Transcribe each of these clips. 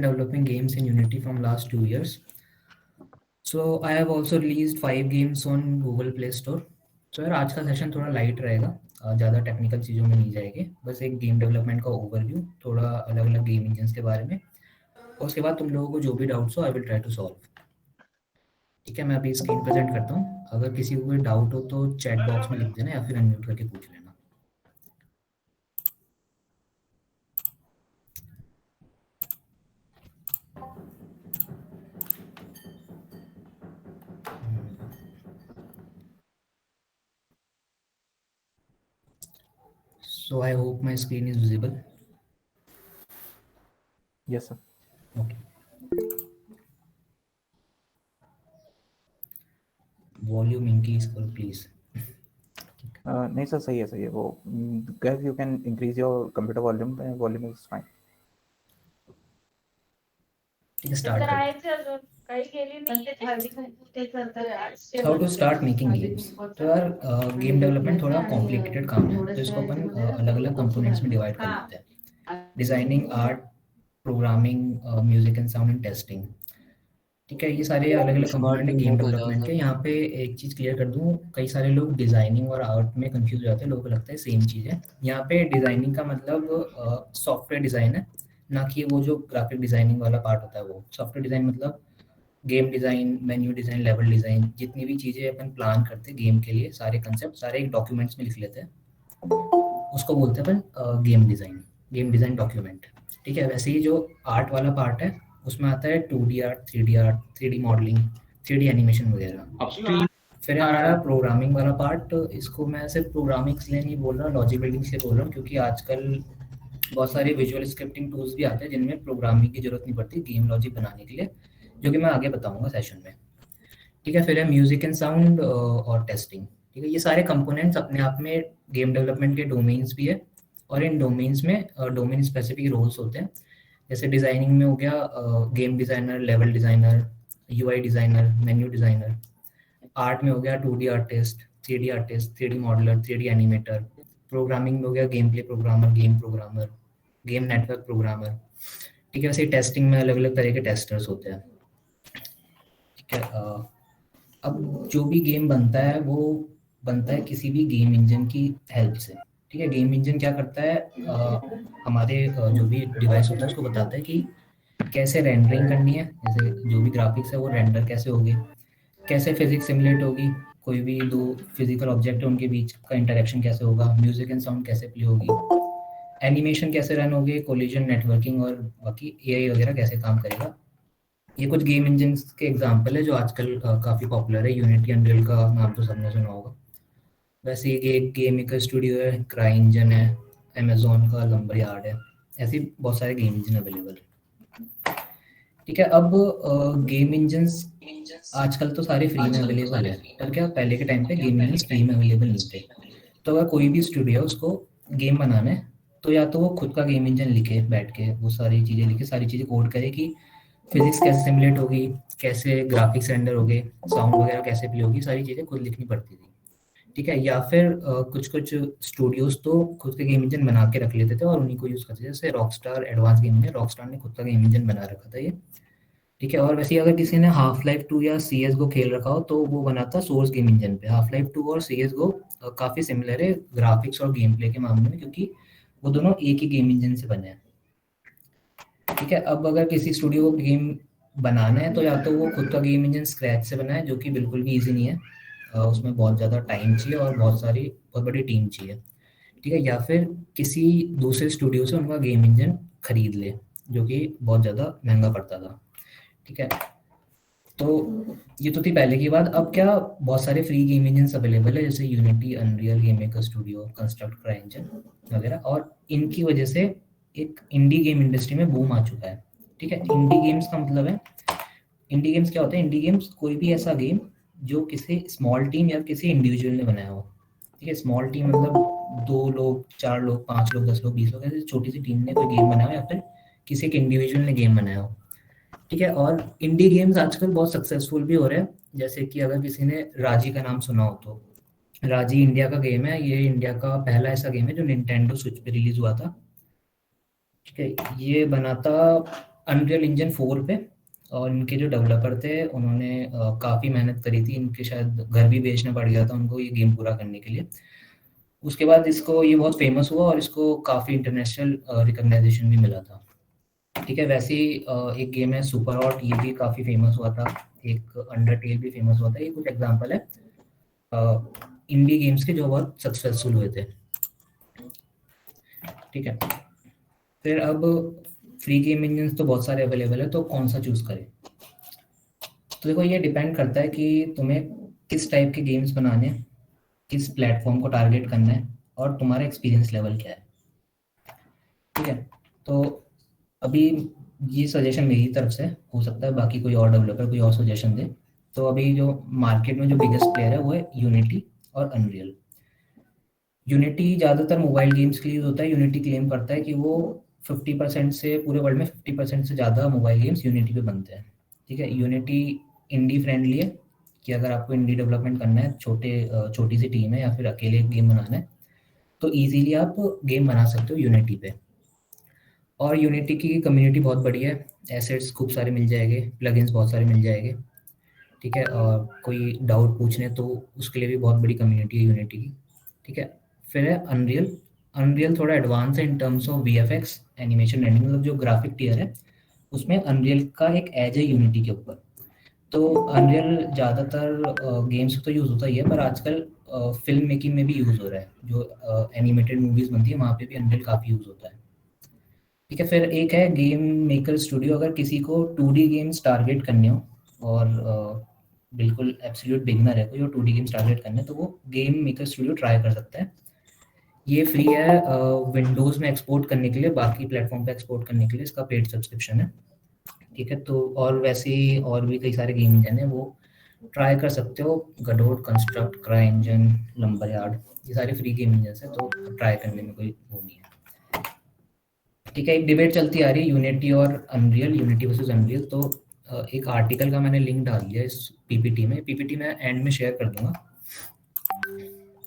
developing games in Unity from last 2 years. So I have also released 5 games on Google Play Store. So यार आज का session थोड़ा light रहेगा, ज़्यादा technical चीज़ों में नहीं जाएंगे, बस एक गेम डेवलपमेंट का ओवरव्यू, थोड़ा अलग अलग गेम इंजन्स के बारे में, और उसके बाद तुम लोगों को जो भी डाउट्स हो I will try to solve. ठीक है, मैं अभी स्क्रीन प्रेजेंट करता हूँ, अगर किसी को कोई डाउट हो तो चैट बॉक्स में लिख देना या फिर अनम्यूट करके पूछ लेना। So I hope my screen is visible. Yes, sir. Okay. Volume increase करो please. नहीं सर, सही है वो। Guys, you can increase your computer volume. Volume is fine. ठीक है, स्टार्ट कर। How to start making games? तो यार गेम डेवलपमेंट थोड़ा कॉम्प्लिकेटेड काम है, तो इसको अपन अलग अलग कंपोनेंट्स में डिवाइड कर लेते हैं। Designing, art, programming, music and sound and testing. ठीक है, ये सारे अलग अलग कंपोनेंट है गेम डेवलपमेंट के। यहाँ पे एक चीज़ क्लियर कर दूँ, कई सारे लोग डिजाइनिंग और आर्ट में कंफ्यूज हो जाते हैं, लोगों को लगता है सेम चीज़ है। यहाँ पे डिजाइनिंग का मतलब सॉफ्टवेयर डिज़ाइन है, ना कि वो जो ग्राफिक डिजाइनिंग वाला पार्ट होता है वो। सॉफ्टवेयर डिज़ाइन मतलब game design, menu design, level design, जितनी भी चीज़ें अपन प्लान करते हैं गेम के लिए, सारे कंसेप्ट सारे एक डॉक्यूमेंट्स में लिख लेते हैं, उसको बोलते हैं अपन गेम डिज़ाइन डॉक्यूमेंट। ठीक है, वैसे ही जो आर्ट वाला पार्ट है उसमें आता है 2D art, 3D modelling, 3D animation वगैरह। फिर है हमारा प्रोग्रामिंग वाला पार्ट, इसको मैं सिर्फ प्रोग्रामिंग इसलिए नहीं बोल रहा, लॉजिक बिल्डिंग से बोल रहा हूँ, क्योंकि आजकल बहुत सारे विजुअल स्क्रिप्टिंग टूल्स भी आते हैं जिनमें प्रोग्रामिंग की जरूरत नहीं पड़ती गेम लॉजिक बनाने के लिए, जो कि मैं आगे बताऊंगा सेशन में। ठीक है, फिर है म्यूजिक एंड साउंड और टेस्टिंग। ठीक है, ये सारे कंपोनेंट्स अपने आप में गेम डेवलपमेंट के डोमेन्स भी है, और इन डोमेन्स में डोमेन स्पेसिफिक रोल्स होते हैं। जैसे डिज़ाइनिंग में हो गया game designer, level designer, UI designer, menu designer. Art में हो गया 2D artist, 3D artist, 3D modeller, 3D animator. Programming में हो गया game play programmer, game programmer, game network programmer. ठीक है, वैसे टेस्टिंग में अलग अलग तरह के टेस्टर्स होते हैं। ठीक है, अब जो भी गेम बनता है वो बनता है किसी भी गेम इंजन की हेल्प से। ठीक है, गेम इंजन क्या करता है, हमारे जो भी डिवाइस होता है उसको बताता है कि कैसे रेंडरिंग करनी है, जैसे जो भी ग्राफिक्स है वो रेंडर कैसे होगी, कैसे फिजिक्स सिमुलेट होगी, कोई भी दो फिजिकल ऑब्जेक्ट है उनके बीच का इंटरेक्शन कैसे होगा, म्यूजिक एंड साउंड कैसे प्ले होगी, एनिमेशन कैसे रन होगी, कोलिजन, नेटवर्किंग और बाकी एआई वगैरह कैसे काम करेगा। ये कुछ गेम इंजन के एग्जाम्पल है जो आजकल काफ़ी पॉपुलर है। यूनिटी, अनरियल का नाम तो सबने सुना होगा। वैसे ये एक गेम मेकर स्टूडियो है, क्राई इंजन है, अमेजोन का लंबर यार्ड है, ऐसे बहुत सारे गेम इंजन अवेलेबल है। ठीक है, अब गेम इंजन्स आजकल तो सारे फ्री में अवेलेबल है, पर क्या पहले के टाइम पे गेम इंजन्स फ्री में अवेलेबल नहीं थे। तो अगर कोई भी स्टूडियो उसको गेम बनाना है तो या तो वो खुद का गेम इंजन लिखे, बैठ के वो सारी चीज़ें लिखे, सारी चीज़ें कोड करे कि फिजिक्स कैसे सिमुलेट होगी, कैसे ग्राफिक्स रेंडर होगे, साउंड वगैरह कैसे प्ले होगी, सारी चीज़ें खुद लिखनी पड़ती थी। ठीक है, या फिर कुछ कुछ स्टूडियोज तो खुद के गेम इंजन बना के रख लेते थे और उन्हीं को यूज़ करते थे, जैसे रॉकस्टार एडवांस गेमिंग है, रॉकस्टार ने खुद का गेम इंजन बना रखा था ये। ठीक है, और वैसे अगर किसी ने हाफ लाइफ 2 या सी एस गो खेल रखा हो तो वो बना था सोर्स गेम इंजन पे। हाफ लाइफ 2 और सी एस गो काफ़ी सिमिलर है ग्राफिक्स और गेम प्ले के मामले में, क्योंकि वो दोनों एक ही गेम इंजन से बने हैं। ठीक है, अब अगर किसी स्टूडियो को गेम बनाना है तो या तो वो खुद का गेम इंजन स्क्रैच से बनाए, जो कि बिल्कुल भी ईजी नहीं है, उसमें बहुत ज़्यादा टाइम चाहिए और बहुत बड़ी टीम चाहिए। ठीक है, या फिर किसी दूसरे स्टूडियो से उनका गेम इंजन खरीद ले, जो कि बहुत ज़्यादा महंगा पड़ता था। ठीक है, तो ये तो थी पहले की बात। अब क्या बहुत सारे फ्री गेम इंजन अवेलेबल है, जैसे unity, unreal, game maker studio, construct, cry engine वगैरह, और इनकी वजह से एक इंडी गेम इंडस्ट्री में बूम आ चुका है। ठीक है, इंडी गेम्स का मतलब है, इंडी गेम्स क्या होते हैं, इंडी गेम्स कोई भी ऐसा गेम जो किसी स्मॉल टीम या किसी इंडिविजुअल ने बनाया हो। ठीक है, स्मॉल टीम मतलब 2 लोग, 4 लोग, 5 लोग, 10 लोग, 20 लोग, ऐसी छोटी सी टीम ने कोई गेम बनाया हो, या फिर किसी एक इंडिविजुअल ने गेम बनाया हो। ठीक है, और इंडी गेम्स आजकल बहुत सक्सेसफुल भी हो रहे हैं, जैसे कि अगर किसी ने राजी का नाम सुना हो तो राजी इंडिया का गेम है, ये इंडिया का पहला ऐसा गेम है जो निंटेंडो स्विच पे रिलीज हुआ था। ठीक है, ये बना था अनरियल इंजन 4 पे, और इनके जो डेवलपर थे उन्होंने काफ़ी मेहनत करी थी, इनके शायद घर भी बेचना पड़ गया था उनको ये गेम पूरा करने के लिए। उसके बाद इसको ये बहुत फेमस हुआ और इसको काफ़ी इंटरनेशनल रिकग्नाइजेशन भी मिला था। ठीक है, वैसे ही एक गेम है सुपर हॉट, ये भी काफ़ी फेमस हुआ था। एक अंडरटेल भी फेमस हुआ था। ये कुछ एग्जांपल है इंडी गेम्स के जो बहुत सक्सेसफुल हुए थे। ठीक है, फिर अब फ्री गेम इंजन तो बहुत सारे अवेलेबल है, तो कौन सा चूज करें? तो देखो, ये डिपेंड करता है कि तुम्हें किस टाइप के गेम्स बनाने हैं, किस प्लेटफॉर्म को टारगेट करना है, और तुम्हारा एक्सपीरियंस लेवल क्या है। ठीक है, तो अभी ये सजेशन मेरी तरफ से हो सकता है, बाकी कोई और डेवलपर कोई और सजेशन दे। तो अभी जो मार्केट में जो बिगेस्ट प्लेयर है वो है यूनिटी और अनरियल। यूनिटी ज़्यादातर मोबाइल गेम्स के लिए यूज होता है। यूनिटी क्लेम करता है कि वो 50% से पूरे वर्ल्ड में 50% से ज़्यादा मोबाइल गेम्स यूनिटी पे बनते हैं। ठीक है, यूनिटी इंडी फ्रेंडली है, कि अगर आपको इंडी डेवलपमेंट करना है, छोटी सी टीम है या फिर अकेले गेम बनाना है, तो ईजीली आप गेम बना सकते हो यूनिटी पे। और यूनिटी की कम्युनिटी बहुत बड़ी है, एसेट्स खूब सारे मिल जाएंगे, प्लगइन्स बहुत सारे मिल जाएंगे। ठीक है, और कोई डाउट पूछने तो उसके लिए भी बहुत बड़ी कम्युनिटी है यूनिटी की। ठीक है, फिर है अनरियल। अनरियल थोड़ा एडवांस है in terms of VFX, animation rendering, मतलब जो ग्राफिक टियर है उसमें अनरियल का एक एज है यूनिटी के ऊपर। तो अनरियल ज़्यादातर गेम्स तो यूज़ होता ही है, पर आजकल फिल्म मेकिंग में भी यूज़ हो रहा है। जो एनिमेटेड मूवीज़ बनती है वहाँ पे भी अनरियल काफ़ी यूज़ होता है। ठीक है, फिर एक है गेम मेकर स्टूडियो। अगर किसी को 2D गेम्स टारगेट करने हो और बिल्कुल एब्सोल्यूट बिगिनर है कोई और 2D गेम्स टारगेट करने, तो वो गेम मेकर स्टूडियो ट्राई कर सकता है। ये फ्री है विंडोज़ में एक्सपोर्ट करने के लिए, बाकी प्लेटफॉर्म पे एक्सपोर्ट करने के लिए इसका पेड सब्सक्रिप्शन है। ठीक है, तो और वैसे ही और भी कई सारे गेम इंजन है, वो ट्राई कर सकते हो। Godot, Construct, CryEngine, Lumberyard, ये सारे फ्री गेम इंजन है, तो ट्राई करने में कोई वो नहीं है। ठीक है, एक डिबेट चलती आ रही है यूनिटी और अनरियल, यूनिटी वर्सेस अनरियल। तो एक आर्टिकल का मैंने लिंक डाल दिया इस पीपीटी में। पीपीटी में एंड में शेयर कर दूंगा।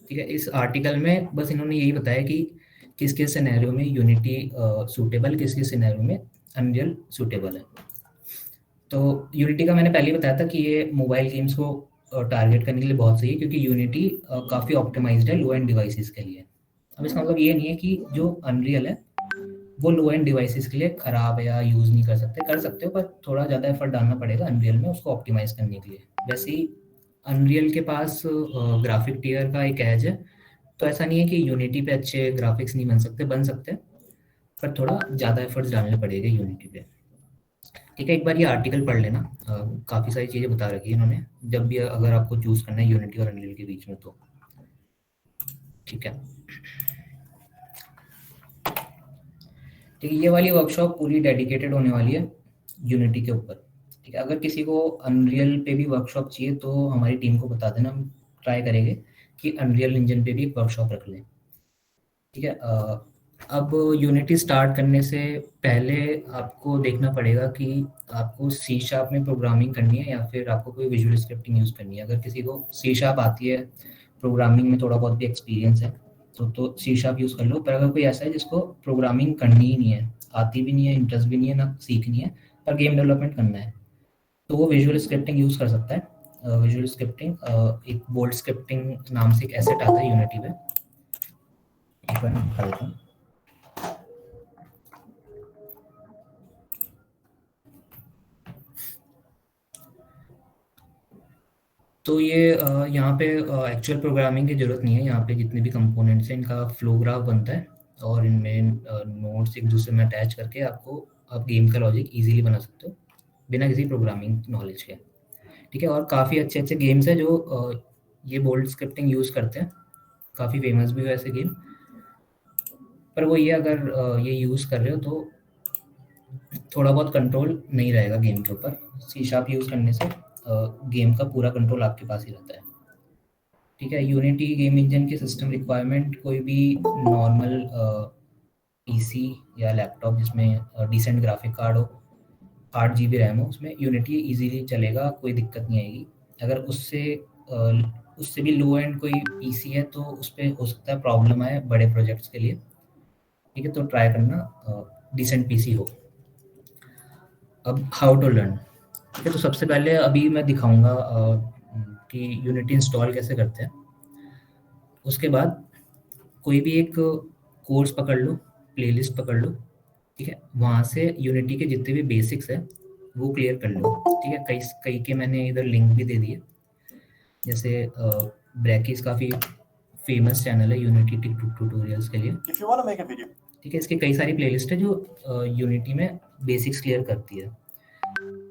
ठीक है, इस आर्टिकल में बस इन्होंने यही बताया कि किस किस सिनेरियो में यूनिटी सूटेबल, किस किस सिनेरियो में अनरियल सूटेबल है। तो यूनिटी का मैंने पहले ही बताया था कि ये मोबाइल गेम्स को टारगेट करने के लिए बहुत सही है, क्योंकि यूनिटी काफ़ी ऑप्टिमाइज्ड है लो एंड डिवाइसेस के लिए। अब इसका मतलब ये नहीं है कि जो अनरियल है वो लो एंड डिवाइसेस के लिए खराब है या यूज़ नहीं कर सकते हो, पर थोड़ा ज़्यादा एफर्ट डालना पड़ेगा अनरियल में उसको ऑप्टिमाइज करने के लिए। वैसे ही अनरियल के पास ग्राफिक टियर का एक एज है, तो ऐसा नहीं है कि यूनिटी पे अच्छे ग्राफिक्स नहीं बन सकते, पर थोड़ा ज़्यादा एफर्ट्स डालने पड़ेंगे यूनिटी पे। ठीक है, एक बार ये आर्टिकल पढ़ लेना, काफ़ी सारी चीज़ें बता रखी है इन्होंने, जब भी अगर आपको चूज़ करना है यूनिटी और अनरियल के बीच में तो। ठीक है, ठीक है, ये वाली वर्कशॉप पूरी डेडिकेटेड होने वाली है यूनिटी के ऊपर। ठीक है, अगर किसी को अनरियल पे भी वर्कशॉप चाहिए तो हमारी टीम को बता देना, हम ट्राई करेंगे कि अनरियल इंजन पे भी एक वर्कशॉप रख लें। ठीक है, अब यूनिटी स्टार्ट करने से पहले आपको देखना पड़ेगा कि आपको सी शार्प में प्रोग्रामिंग करनी है या फिर आपको कोई विजुअल स्क्रिप्टिंग यूज़ करनी है। अगर किसी को सी शार्प आती है, प्रोग्रामिंग में थोड़ा बहुत भी एक्सपीरियंस है, तो सी शार्प यूज़ कर लो। पर अगर कोई ऐसा है जिसको प्रोग्रामिंग करनी ही नहीं है, आती भी नहीं है, इंटरेस्ट भी नहीं है, ना सीखनी है, पर गेम डेवलपमेंट करना है, तो वो विजुअल स्क्रिप्टिंग यूज़ कर सकता है। विजुअल स्क्रिप्टिंग, एक बोल्ट स्क्रिप्टिंग नाम से एक एसेट आता है यूनिटी पे, एक बार मैं दिखा देता हूँ। तो ये यहाँ पे एक्चुअल प्रोग्रामिंग की ज़रूरत नहीं है। यहाँ पे जितने भी कंपोनेंट्स हैं इनका फ्लो ग्राफ बनता है, और इनमें नोड्स एक दूसरे में अटैच करके आप गेम का लॉजिक इजीली बना सकते हो बिना किसी प्रोग्रामिंग नॉलेज के। ठीक है, और काफ़ी अच्छे अच्छे गेम्स हैं जो ये बोल्ट स्क्रिप्टिंग यूज़ करते हैं, काफ़ी फेमस भी हुए ऐसे गेम। पर वो ये अगर ये यूज़ कर रहे हो तो थोड़ा बहुत कंट्रोल नहीं रहेगा गेम के ऊपर। सी शार्प यूज़ करने से गेम का पूरा कंट्रोल आपके पास ही रहता है। ठीक है, यूनिटी गेम इंजन की सिस्टम रिक्वायरमेंट कोई भी नॉर्मल पीसी या लैपटॉप जिसमें डिसेंट ग्राफिक कार्ड हो, 8 GB रैम हो, उसमें यूनिटी इजीली चलेगा, कोई दिक्कत नहीं आएगी। अगर उससे भी लो एंड कोई पीसी है तो उस पर हो सकता है प्रॉब्लम आए बड़े प्रोजेक्ट्स के लिए। ठीक है, तो ट्राई करना डिसेंट पीसी हो। अब हाउ टू लर्न। ठीक है, तो सबसे पहले अभी मैं दिखाऊंगा कि यूनिटी इंस्टॉल कैसे करते हैं। उसके बाद कोई भी एक कोर्स पकड़ लो, प्लेलिस्ट पकड़ लो, ठीक है, वहाँ से यूनिटी के जितने भी बेसिक्स हैं वो क्लियर कर लो। ठीक है, कई कई के मैंने इधर लिंक भी दे दिए, जैसे ब्रैकिस काफ़ी फेमस चैनल है यूनिटी ट्यूटोरियल्स के लिए। If you want to make a video, ठीक है, इसकी कई सारी प्लेलिस्ट है जो यूनिटी में बेसिक्स क्लियर करती है।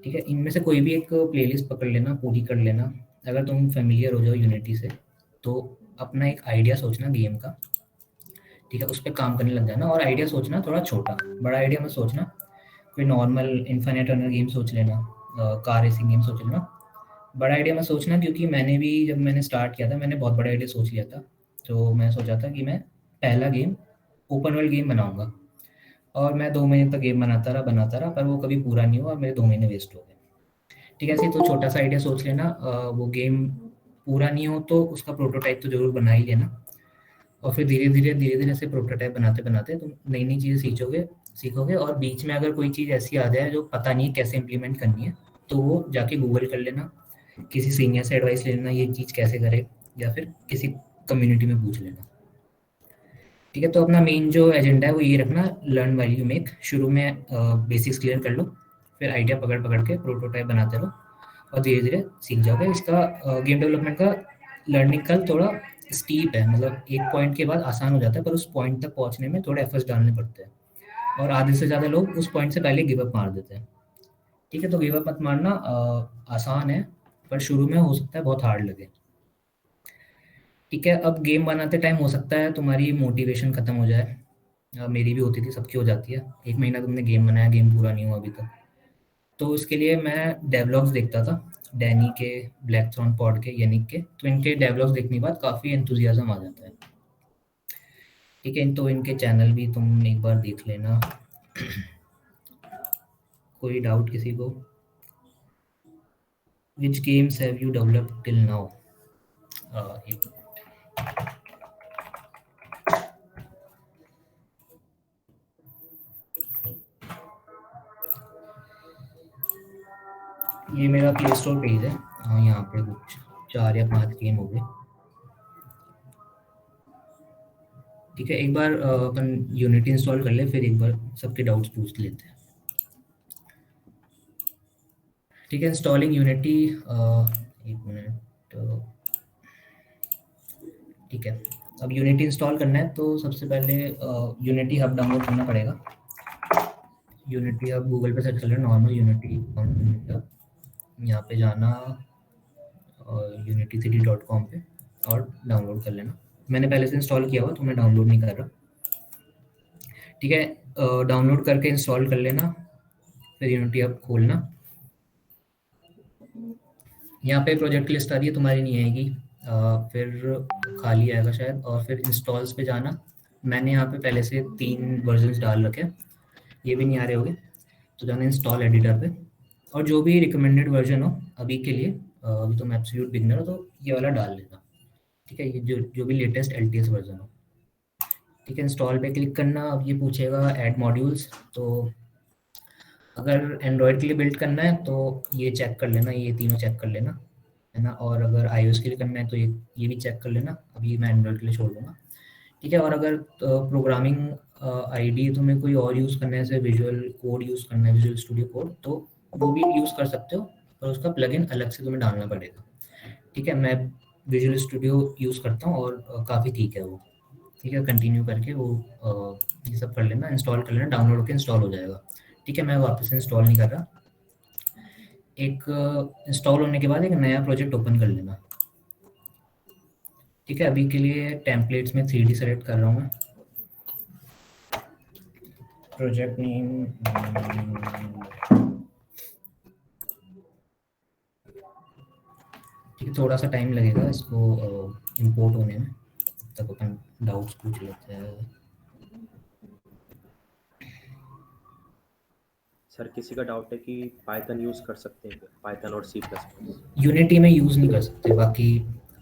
ठीक है, इनमें से कोई भी एक प्लेलिस्ट पकड़ लेना, पूरी कर लेना। अगर तुम फेमिलियर हो जाओ यूनिटी से तो अपना एक आइडिया सोचना गेम का, ठीक है, उस पर काम करने लग जाना। और आइडिया सोचना थोड़ा छोटा, बड़ा आइडिया मत सोचना। कोई नॉर्मल इन्फिनिट रनर गेम सोच लेना, कार रेसिंग गेम सोच लेना। बड़ा आइडिया मत सोचना, क्योंकि मैंने भी जब मैंने स्टार्ट किया था मैंने बहुत बड़ा आइडिया सोच लिया था। तो मैं सोचा था कि मैं पहला गेम ओपन वर्ल्ड गेम बनाऊंगा, और मैं 2 महीने तक गेम बनाता रहा, पर वो कभी पूरा नहीं हुआ और मेरे 2 महीने वेस्ट हो गए। ठीक है, ऐसे तो छोटा सा आइडिया सोच लेना। वो गेम पूरा नहीं हो तो उसका प्रोटोटाइप तो जरूर बना ही लेना, और फिर धीरे धीरे से प्रोटोटाइप बनाते बनाते तुम नई नई चीज़ें सीखोगे। और बीच में अगर कोई चीज़ ऐसी आ जाए जो पता नहीं कैसे इम्प्लीमेंट करनी है, तो वो जाके गूगल कर लेना, किसी सीनियर से एडवाइस ले लेना ये चीज़ कैसे करे, या फिर किसी कम्युनिटी में पूछ लेना। ठीक है, तो अपना मेन जो एजेंडा है वो ये रखना, लर्न व्हाइल यू मेक। शुरू में बेसिक्स क्लियर कर लो, फिर आइडिया पकड़ पकड़ के प्रोटोटाइप बनाते रहो, और धीरे धीरे सीख जाओगे। इसका गेम डेवलपमेंट का लर्निंग कर्व थोड़ा स्टीप है, मतलब एक पॉइंट के बाद आसान हो जाता है, पर उस पॉइंट तक पहुंचने में थोड़े एफर्ट्स डालने पड़ते हैं, और आधे से ज़्यादा लोग उस पॉइंट से पहले गिव अप मार देते हैं। ठीक है, तो गिव अप मत मारना, आसान है, पर शुरू में हो सकता है बहुत हार्ड लगे। ठीक है, अब गेम बनाते टाइम हो सकता है तुम्हारी मोटिवेशन खत्म हो जाए। मेरी भी होती थी, सबकी हो जाती है। 1 महीना तुमने गेम बनाया, गेम पूरा नहीं हुआ अभी तक, तो इसके लिए मैं डेवलॉग्स देखता था, डैनी के, ब्लैक थ्रॉन पॉड के, यानिक के। तो इनके डेवलॉग्स देखने के बाद काफ़ी एंथुजियाज्म आ जाता है। ठीक है, तो इनके चैनल भी तुम एक बार देख लेना। कोई डाउट किसी को? Which games have you developed till now? ये मेरा प्ले स्टोर पेज है। यहाँ पे कुछ 4 या 5 गेम हो गए। ठीक है, एक बार अपन यूनिटी इंस्टॉल कर ले, फिर एक बार सबके डाउट्स पूछ लेते हैं। ठीक है, इंस्टॉलिंग यूनिटी, 1 मिनट। ठीक है, अब यूनिटी इंस्टॉल करना है तो सबसे पहले यूनिटी हब डाउनलोड करना पड़ेगा। यूनिटी हब गूगल पे सर्च कर लेना, नॉर्मल यूनिटी हब। यहाँ पे जाना unity3d.com पे और डाउनलोड कर लेना। मैंने पहले से इंस्टॉल किया हुआ तो मैं डाउनलोड नहीं कर रहा। ठीक है, डाउनलोड करके इंस्टॉल कर लेना, फिर यूनिटी हब खोलना। यहाँ पे प्रोजेक्ट की लिस्ट आ रही है, तुम्हारी नहीं आएगी, फिर खाली आएगा शायद। और फिर इंस्टॉल्स पे जाना। मैंने यहाँ पे पहले से 3 वर्जन्स डाल रखे, ये भी नहीं आ रहे होंगे, तो जाना इंस्टॉल एडिटर पे, और जो भी रिकमेंडेड वर्जन हो अभी के लिए, अभी तो मैं एब्सोल्यूट बिगनर हो तो ये वाला डाल लेना। ठीक है, ये जो भी लेटेस्ट LTS वर्जन हो। ठीक है, इंस्टॉल पे क्लिक करना। अब ये पूछेगा ऐड मॉड्यूल्स, तो अगर एंड्रॉयड के लिए बिल्ड करना है तो ये चेक कर लेना, ये तीनों चेक कर लेना, है ना। और अगर iOS के लिए करना है तो ये भी चेक कर लेना। अभी मैं एंड्रॉयड के लिए छोड़ दूंगा। ठीक है, और अगर प्रोग्रामिंग आईडी तुम्हें कोई और यूज़ करना है, जैसे विजुअल कोड यूज़ करना है, विजुअल स्टूडियो कोड, तो वो भी यूज़ कर सकते हो, पर उसका प्लगइन अलग से तुम्हें डालना पड़ेगा। ठीक है, मैं विजुअल स्टूडियो यूज़ करता हूँ और काफ़ी ठीक है वो। ठीक है, कंटिन्यू करके वो ये सब कर लेना, इंस्टॉल कर लेना, डाउनलोड होकर इंस्टॉल हो जाएगा। ठीक है, मैं वापस से इंस्टॉल नहीं कर रहा। एक इंस्टॉल होने के बाद एक नया प्रोजेक्ट ओपन कर लेना। ठीक है, अभी के लिए टेम्पलेट्स में 3D सेलेक्ट कर रहा हूँ मैं। प्रोजेक्ट नेम ठीक है, थोड़ा सा टाइम लगेगा इसको इंपोर्ट होने में, तब अपन डाउट्स पूछ लेते हैं। सर किसी का डाउट है कि पाइथन यूज कर सकते हैं, पाइथन और C++? यूनिटी में यूज नहीं कर सकते, बाकी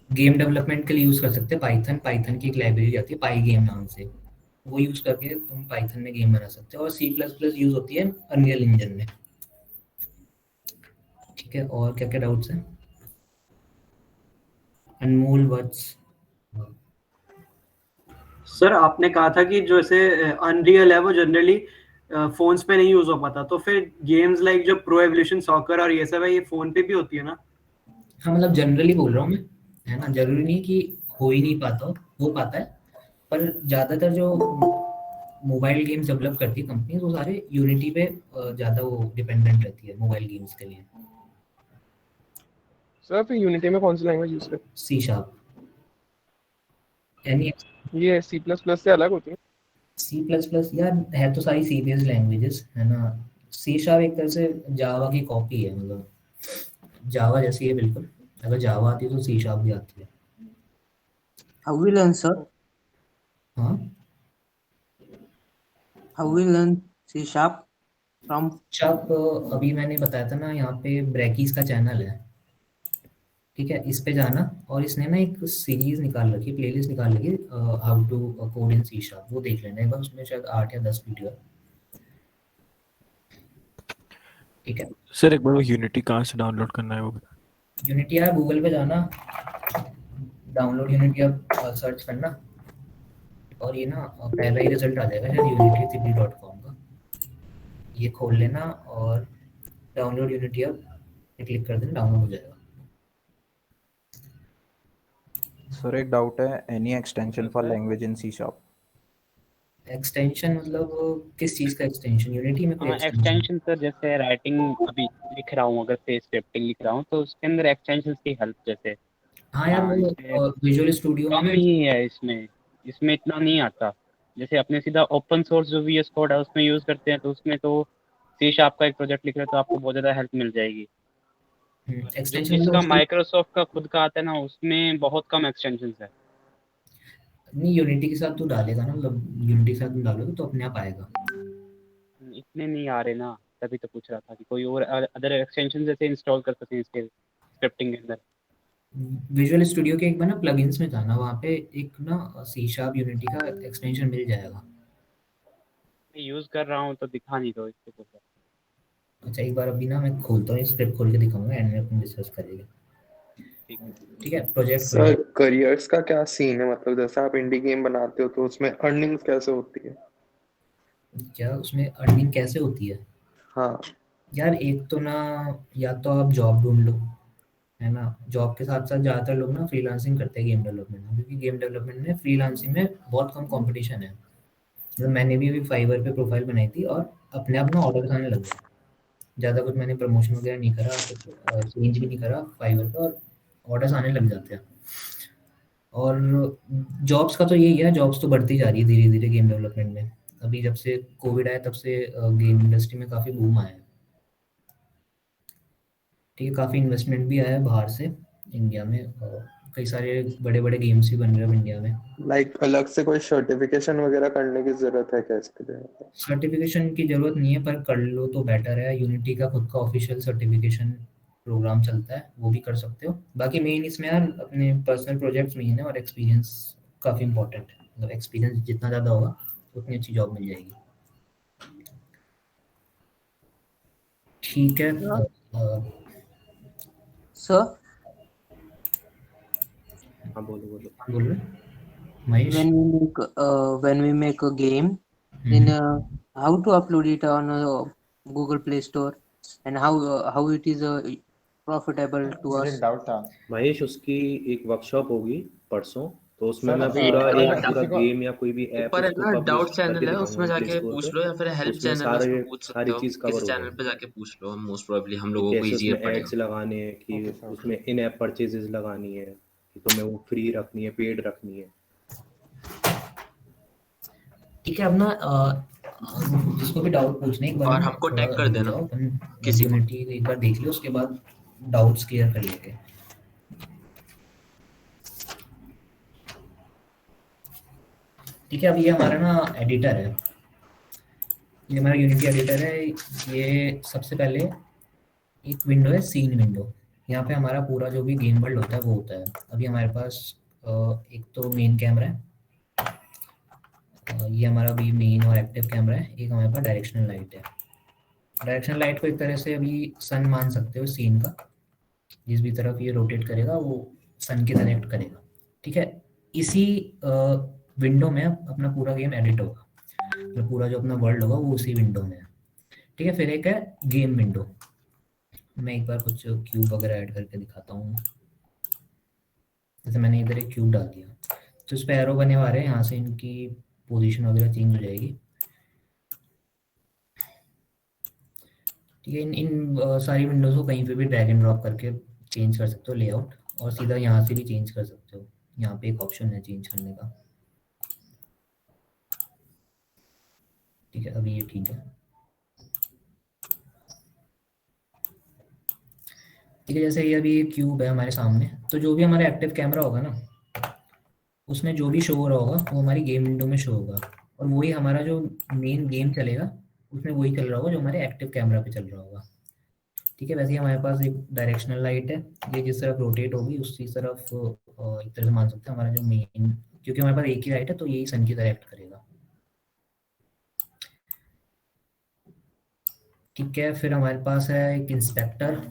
गेम डेवलपमेंट के लिए यूज कर सकते हैं। पाइथन की एक लाइब्रेरी आती है पाई गेम नाम से, वो यूज करके तुम पाइथन में गेम बना सकते हो। और C++ यूज होती है अनरियल इंजन में। ठीक है, और क्या क्या डाउट्स हैं? अनमोल वत्स। सर आपने कहा था कि जो ऐसे अनरियल है वो जनरली फोन्स पे नहीं यूज हो पाता, तो फिर गेम्स लाइक जो प्रो एवोल्यूशन सॉकर और ये सब है, ये फोन पे भी होती है ना? हाँ मतलब जनरली बोल रहा हूँ मैं, है ना, जरूरी नहीं कि हो ही नहीं पाता हो पाता है, पर ज़्यादातर जो मोबाइल गेम्स डेवलप करती है कंपनी वो सारे यूनिटी पे ज़्यादा वो डिपेंडेंट रहती है मोबाइल गेम्स के लिए। सर फिर यूनिटी में कौन सी लैंग्वेज यूज करते सी शार्प, यानी हैं? ये सी प्लस प्लस से अलग होती है? सी प्लस प्लस यार है तो सारी सी बेस्ड लैंग्वेजेस, है ना। सी शार्प एक तरह से जावा की कॉपी है, मतलब जावा जैसी है बिल्कुल। अगर जावा आती है तो सी शार्प भी आती है। How we learn, sir? हाँ, How we learn C sharp from? Sharp अभी मैंने बताया था ना, यहाँ पे ब्रैकीज का चैनल है, ठीक है, इस पे जाना, और इसने ना एक सीरीज निकाल रखी है, प्लेलिस्ट निकाल रखी है, how to code in C sharp, वो देख लेना एक बार, उसमें शायद 8 या 10 वीडियो है, ठीक है। सर एक बार वो यूनिटी कहाँ से डाउनलोड करना है वो? यूनिटी यार गूगल पे जाना, डाउनलोड यूनिटी अब सर्च करना, और ये ना पहला ही रिजल्ट आ जाएगा शायद unity3d.com का, ये खोल लेना और डाउनलोड यूनिटी अब क्लिक कर देना, डाउनलोड हो जाएगा। सर एक डाउट है, any extension for language in C sharp? Extension मतलब किस चीज़ का एक्सटेंशन? यूनिटी में कोई हाँ एक्सटेंशन? एक्सटेंशन सर, जैसे राइटिंग अभी लिख रहा हूँ, अगर से स्क्रिप्टिंग लिख रहा हूँ तो उसके अंदर एक्सटेंशन की हेल्प, जैसे हाँ यार इसमें वो विजुअल स्टूडियो में कम ना, ही है, इसमें इसमें इतना नहीं आता। जैसे अपने सीधा ओपन सोर्स जो VS कोड है उसमें यूज करते हैं, तो उसमें तो सी शार्प का एक प्रोजेक्ट लिख रहे हो तो आपको बहुत ज़्यादा हेल्प मिल जाएगी। जो एक्सटेंशन मतलब जिसका माइक्रोसॉफ्ट का खुद का आता है ना, उसमें बहुत कम एक्सटेंशन है। नहीं, यूनिटी के साथ तू डालेगा ना, मतलब यूनिटी के साथ तुम डालोगे तो अपने आप आएगा। इतने नहीं आ रहे ना, तभी तो पूछ रहा था कि कोई और अदर एक्सटेंशन जैसे इंस्टॉल कर सकते हैं इसके स्क्रिप्टिंग के अंदर। विजुअल स्टूडियो के एक बार ना प्लगइन्स में जाना, वहाँ पे एक ना सी शार्प यूनिटी का एक्सटेंशन मिल जाएगा। मैं यूज कर रहा हूँ तो दिखा नहीं दो इसके तो। अच्छा एक बार अभी ना मैं खोलता हूँ, स्क्रिप्ट खोल के दिखाऊंगा, एंड में अपन डिस्कस करेंगे, ठीक है। ठीक है। प्रोजेक्ट सर करियर्स का क्या सीन है? मतलब जैसे आप इंडी गेम बनाते हो तो उसमें अर्निंग्स कैसे होती है? क्या उसमें अर्निंग कैसे होती है? हाँ यार एक तो ना, या तो आप जॉब ढूंढ लो, है ना, जॉब के साथ साथ ज़्यादातर लोग ना फ्रीलांसिंग करते हैं गेम डेवलपमेंट में, क्योंकि गेम डेवलपमेंट में फ्रीलांसिंग में बहुत कम कंपटीशन है। मतलब मैंने भी अभी फाइवर पे प्रोफाइल बनाई थी और अपने आप ना ऑर्डर आने लग गए, ज़्यादा कुछ मैंने प्रमोशन वगैरह नहीं करा, कुछ चेंज भी नहीं करा फाइवर पे, और ऑर्डर्स आने लग जाते हैं। और जॉब्स का तो यही है, जॉब्स तो बढ़ती जा रही है धीरे धीरे गेम डेवलपमेंट में। अभी जब से कोविड आया तब से गेम इंडस्ट्री में काफ़ी बूम आया है, ठीक है, काफ़ी इन्वेस्टमेंट भी आया है बाहर से इंडिया में, और कई सारे बड़े बड़े गेम्स भी बन रहे हैं इंडिया में। लाइक अलग से कोई सर्टिफिकेशन वगैरह करने की जरूरत है क्या इसके लिए? सर्टिफिकेशन की ज़रूरत नहीं है, पर कर लो तो बेटर है। यूनिटी का खुद का ऑफिशियल सर्टिफिकेशन प्रोग्राम चलता है, वो भी कर सकते हो। बाकी मेन इसमें यार अपने पर्सनल प्रोजेक्ट्स में ही है, और एक्सपीरियंस काफ़ी इंपॉर्टेंट है, मतलब एक्सपीरियंस जितना ज़्यादा होगा उतनी अच्छी जॉब मिल जाएगी, ठीक है। Sir, हाँ बोलो बोलो। बोल रहे Mahesh? when we make a game, then how to upload it on Google Play Store, and how it is profitable to मुझे us? एक डाउट था महेश, उसकी एक वर्कशॉप होगी परसों, तो उसमें सर। मैं पूरा अगर एक मैं पूरा किसी को गेम या कोई भी ऐप ऊपर है उसको ना पब्लिश डाउट चैनल करके है, दिखाऊंगा उसमें प्ले जाके स्टोर पूछ पे, लो, या फिर हेल्प उसमें चैनल है उसमें सारे पूछ सारी सकते हो। चीज़ किसी कवर चैनल होगा पे जाके पूछ लो, मोस्ट प्रोबेबली हम कि लोगों को कैसे इजियर उसमें एड्स पड़ेगा। लगाने हैं, कि ओके सर, उसमें इन ऐप परचेजेस लगानी है, कि तुम्हें वो फ्री रखनी है, पेड रखनी है। ठीक है। अब ना जिसको भी डाउट पूछने एक बार और ना हमको थोड़ा टैग कर रुक देना जाओ, अपन किसी को। यूनिटी एक बार देख लियो, उसके बाद डाउट्स क्लियर कर लेंगे, ठीक है। अब ये हमारा ना एडिटर है, ये हमारा यूनिटी एडिटर है। ये सबसे पहले एक विंडो है, सीन विंडो, यहाँ पे हमारा पूरा जो भी गेम वर्ल्ड होता है वो होता है। अभी हमारे पास एक तो मेन कैमरा है, ये हमारा भी मेन और एक्टिव कैमरा है, एक हमारे पास डायरेक्शनल लाइट है, डायरेक्शनल लाइट को एक तरह से अभी सन मान सकते हो सीन का, जिस भी तरफ ये रोटेट करेगा वो सन की तरह एक्ट करेगा। ठीक है, इसी विंडो में अपना पूरा गेम एडिट होगा, मतलब पूरा जो अपना वर्ल्ड होगा वो उसी विंडो में है। ठीक है, फिर एक है गेम विंडो। मैं एक बार कुछ क्यूब वगैरह ऐड करके दिखाता हूँ। जैसे मैंने इधर एक क्यूब डाल दिया, तो इस पर एरो बने हुए हैं, यहाँ से इनकी पोजीशन वगैरह चेंज हो जाएगी। ठीक है, इन सारी विंडोज को कहीं पे भी ड्रैग एंड ड्रॉप करके चेंज कर सकते हो लेआउट, और सीधा यहाँ से भी चेंज कर सकते हो। यहाँ पे एक ऑप्शन है चेंज करने का। ठीक है, अभी ये ठीक है। ठीक है, जैसे ये अभी एक क्यूब है हमारे सामने, तो जो भी हमारा एक्टिव कैमरा होगा ना, उसमें जो भी शो हो रहा होगा वो हमारी गेम विंडो में शो होगा, और वही हमारा जो मेन गेम चलेगा उसमें वही चल रहा होगा जो हमारे एक्टिव कैमरा पे चल रहा होगा। ठीक है, वैसे ही हमारे पास एक डायरेक्शनल लाइट है, ये जिस तरफ रोटेट होगी उसी तरफ एक तरह से मान सकते हैं हमारा जो मेन, क्योंकि हमारे पास एक ही लाइट है तो यही सन की तरह एक्ट करेगा। ठीक है, फिर हमारे पास है एक इंस्पेक्टर,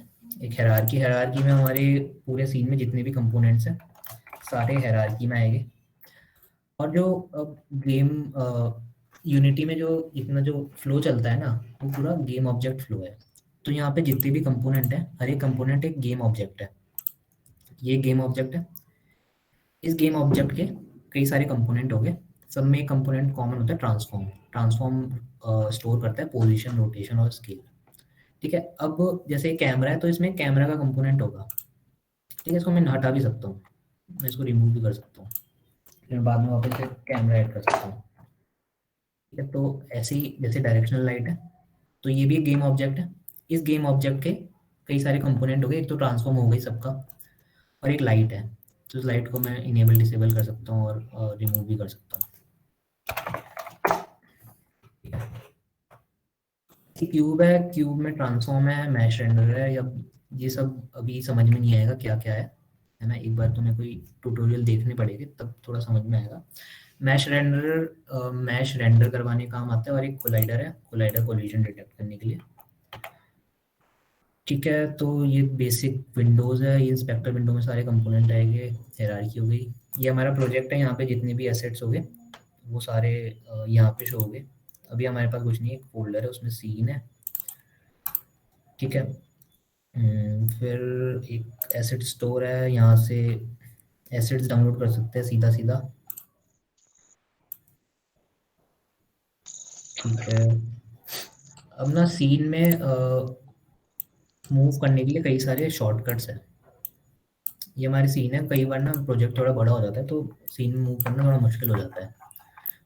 एक हायरार्की में हमारे पूरे सीन में जितने भी कंपोनेंट्स हैं सारे हायरार्की में आएंगे। और जो अब गेम यूनिटी में जो इतना जो फ्लो चलता है ना, वो पूरा गेम ऑब्जेक्ट फ्लो है। तो यहाँ पे जितने भी कंपोनेंट है, हर एक कंपोनेंट एक गेम ऑब्जेक्ट है। ये गेम ऑब्जेक्ट है, इस गेम ऑब्जेक्ट के कई सारे कंपोनेंट हो गए, सब में एक कंपोनेंट कॉमन होता है ट्रांसफॉर्म। ट्रांसफॉर्म स्टोर करता है पोजीशन, रोटेशन और स्केल। ठीक है, अब जैसे कैमरा है तो इसमें कैमरा का कंपोनेंट होगा। ठीक है, इसको मैं हटा भी सकता हूँ, मैं इसको रिमूव भी कर सकता हूँ, फिर बाद में वापस से कैमरा ऐड कर सकता हूँ। ठीक है, तो ऐसे ही जैसे डायरेक्शनल लाइट है तो ये भी एक गेम ऑब्जेक्ट है। इस गेम ऑब्जेक्ट के कई सारे कंपोनेंट हो गए, एक तो ट्रांसफॉर्म हो गई सबका, और एक लाइट है, तो इस लाइट को मैं इनेबल डिसेबल कर सकता हूँ और रिमूव भी कर सकता हूँ। क्यूब है, क्यूब में ट्रांसफॉर्म है, मैश रेंडर है, या ये सब अभी समझ में नहीं आएगा क्या क्या है ना, एक बार तुम्हें कोई ट्यूटोरियल देखने पड़ेगा तब थोड़ा समझ में आएगा। मैश रेंडर करवाने का काम आता है, और एक कोलाइडर है, कोलाइडर कोलिजन डिटेक्ट करने के लिए। ठीक है, तो ये बेसिक विंडोज़ है, ये इंस्पेक्टर विंडो में सारे कंपोनेंट आएंगे, हायरार्की हो गई। ये हमारा प्रोजेक्ट है, यहाँ पे जितने भी एसेट्स हो गए वो सारे यहाँ पे शो हो गए। अभी हमारे पास कुछ नहीं है, एक फोल्डर है उसमें सीन है। ठीक है, फिर एक एसेट स्टोर है, यहाँ से एसेट्स डाउनलोड कर सकते हैं सीधा सीधा। ठीक है, अब ना सीन में मूव करने के लिए कई सारे शॉर्टकट्स हैं। ये हमारे सीन है, कई बार ना प्रोजेक्ट थोड़ा बड़ा हो जाता है तो सीन मूव करना थोड़ा मुश्किल हो जाता है,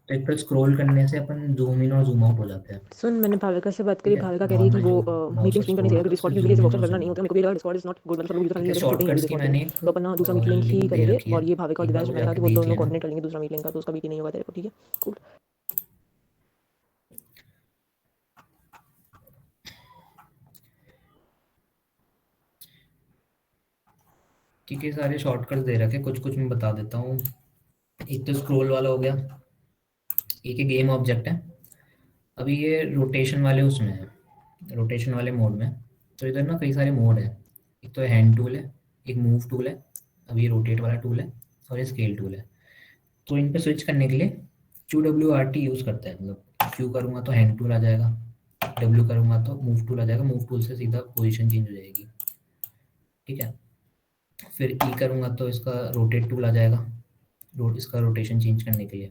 तो एक तो स्क्रॉल करने से अपन जूम इन और जूम आउट हो जाते हैं। सुन, मैंने भाविका से बात करी, ठीक है, भाविका कह रही है कि normal वो जो मीटिंग्स नहीं करनी चाहिए, डिस्कॉर्ड यूजुअली वर्कशॉप करना नहीं होता। मेरे को भी लगा डिस्कॉर्ड इज नॉट गुड, मतलब यूजर फ्रेंडली शॉर्टकट्स की मैंने तो अपन ना दूसरा मीट लिंक ही लिंक दे करेंगे। रखी है, और ये भाविका और एक बार दिव्यांश वो मैंने कहा कि जाके वो देख दोनों लेना। कोऑर्डिनेट कर लेंगे दूसरा मीट लिंक का, तो उसका भी नहीं होगा तेरे को। ठीक है, कूल। ठीक है, सारे शॉर्टकट्स दे रखे, कुछ कुछ मैं बता देता हूँ। एक तो स्क्रॉल वाला हो गया, एक ही गेम ऑब्जेक्ट है। अभी ये रोटेशन वाले उसमें है, रोटेशन वाले मोड में, तो इधर ना कई सारे मोड है। एक तो हैंड टूल है, एक मूव टूल है, अभी रोटेट वाला टूल है, और ये स्केल टूल है। तो इन पे स्विच करने के लिए QWRT यूज़ करता है, मतलब Q करूँगा तो हैंड टूल आ जाएगा, W करूँगा तो मूव टूल आ जाएगा, मूव टूल से सीधा पोजीशन चेंज हो जाएगी। ठीक है, फिर E करूँगा तो इसका रोटेट टूल आ जाएगा, इसका रोटेशन चेंज करने के लिए।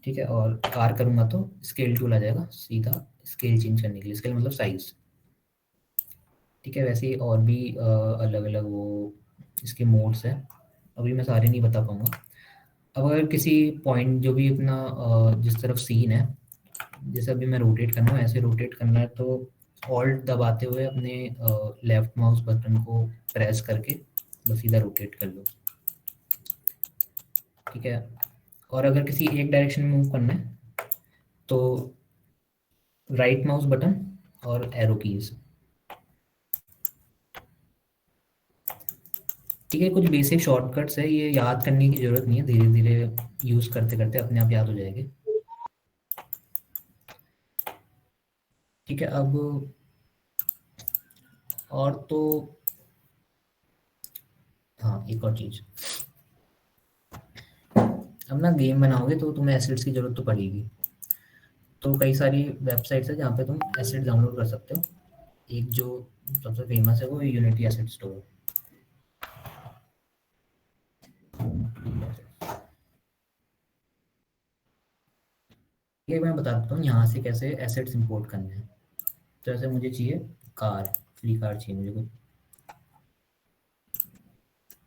ठीक है, और R करूँगा तो स्केल टूल आ जाएगा, सीधा स्केल चेंज करने के लिए, स्केल मतलब साइज। ठीक है, वैसे ही और भी अलग अलग वो इसके मोड्स हैं, अभी मैं सारे नहीं बता पाऊँगा। अब अगर किसी पॉइंट जो भी अपना जिस तरफ सीन है, जैसे अभी मैं रोटेट करना है, ऐसे रोटेट करना है तो ऑल्ट दबाते हुए अपने लेफ्ट माउस बटन को प्रेस करके बस सीधा रोटेट कर लो। ठीक है, और अगर किसी एक डायरेक्शन में मूव करना है तो राइट माउस बटन और एरो कीज। ठीक है, कुछ बेसिक शॉर्टकट्स है, ये याद करने की जरूरत नहीं है, धीरे धीरे यूज करते करते अपने आप याद हो जाएंगे। ठीक ठीक है, अब और तो हाँ, एक और चीज, अब ना गेम बनाओगे तो तुम्हें एसिड्स की जरूरत तो पड़ेगी। तो कई सारी वेबसाइट्स है जहाँ पे तुम एसिड डाउनलोड कर सकते हो। एक जो सबसे फेमस है वो यूनिटी एसिड स्टोर। ये मैं बता देता हूँ यहाँ से कैसे एसिड्स इंपोर्ट करने हैं। तो ऐसे मुझे चाहिए कार, फ्री कार चाहिए मुझे कुछ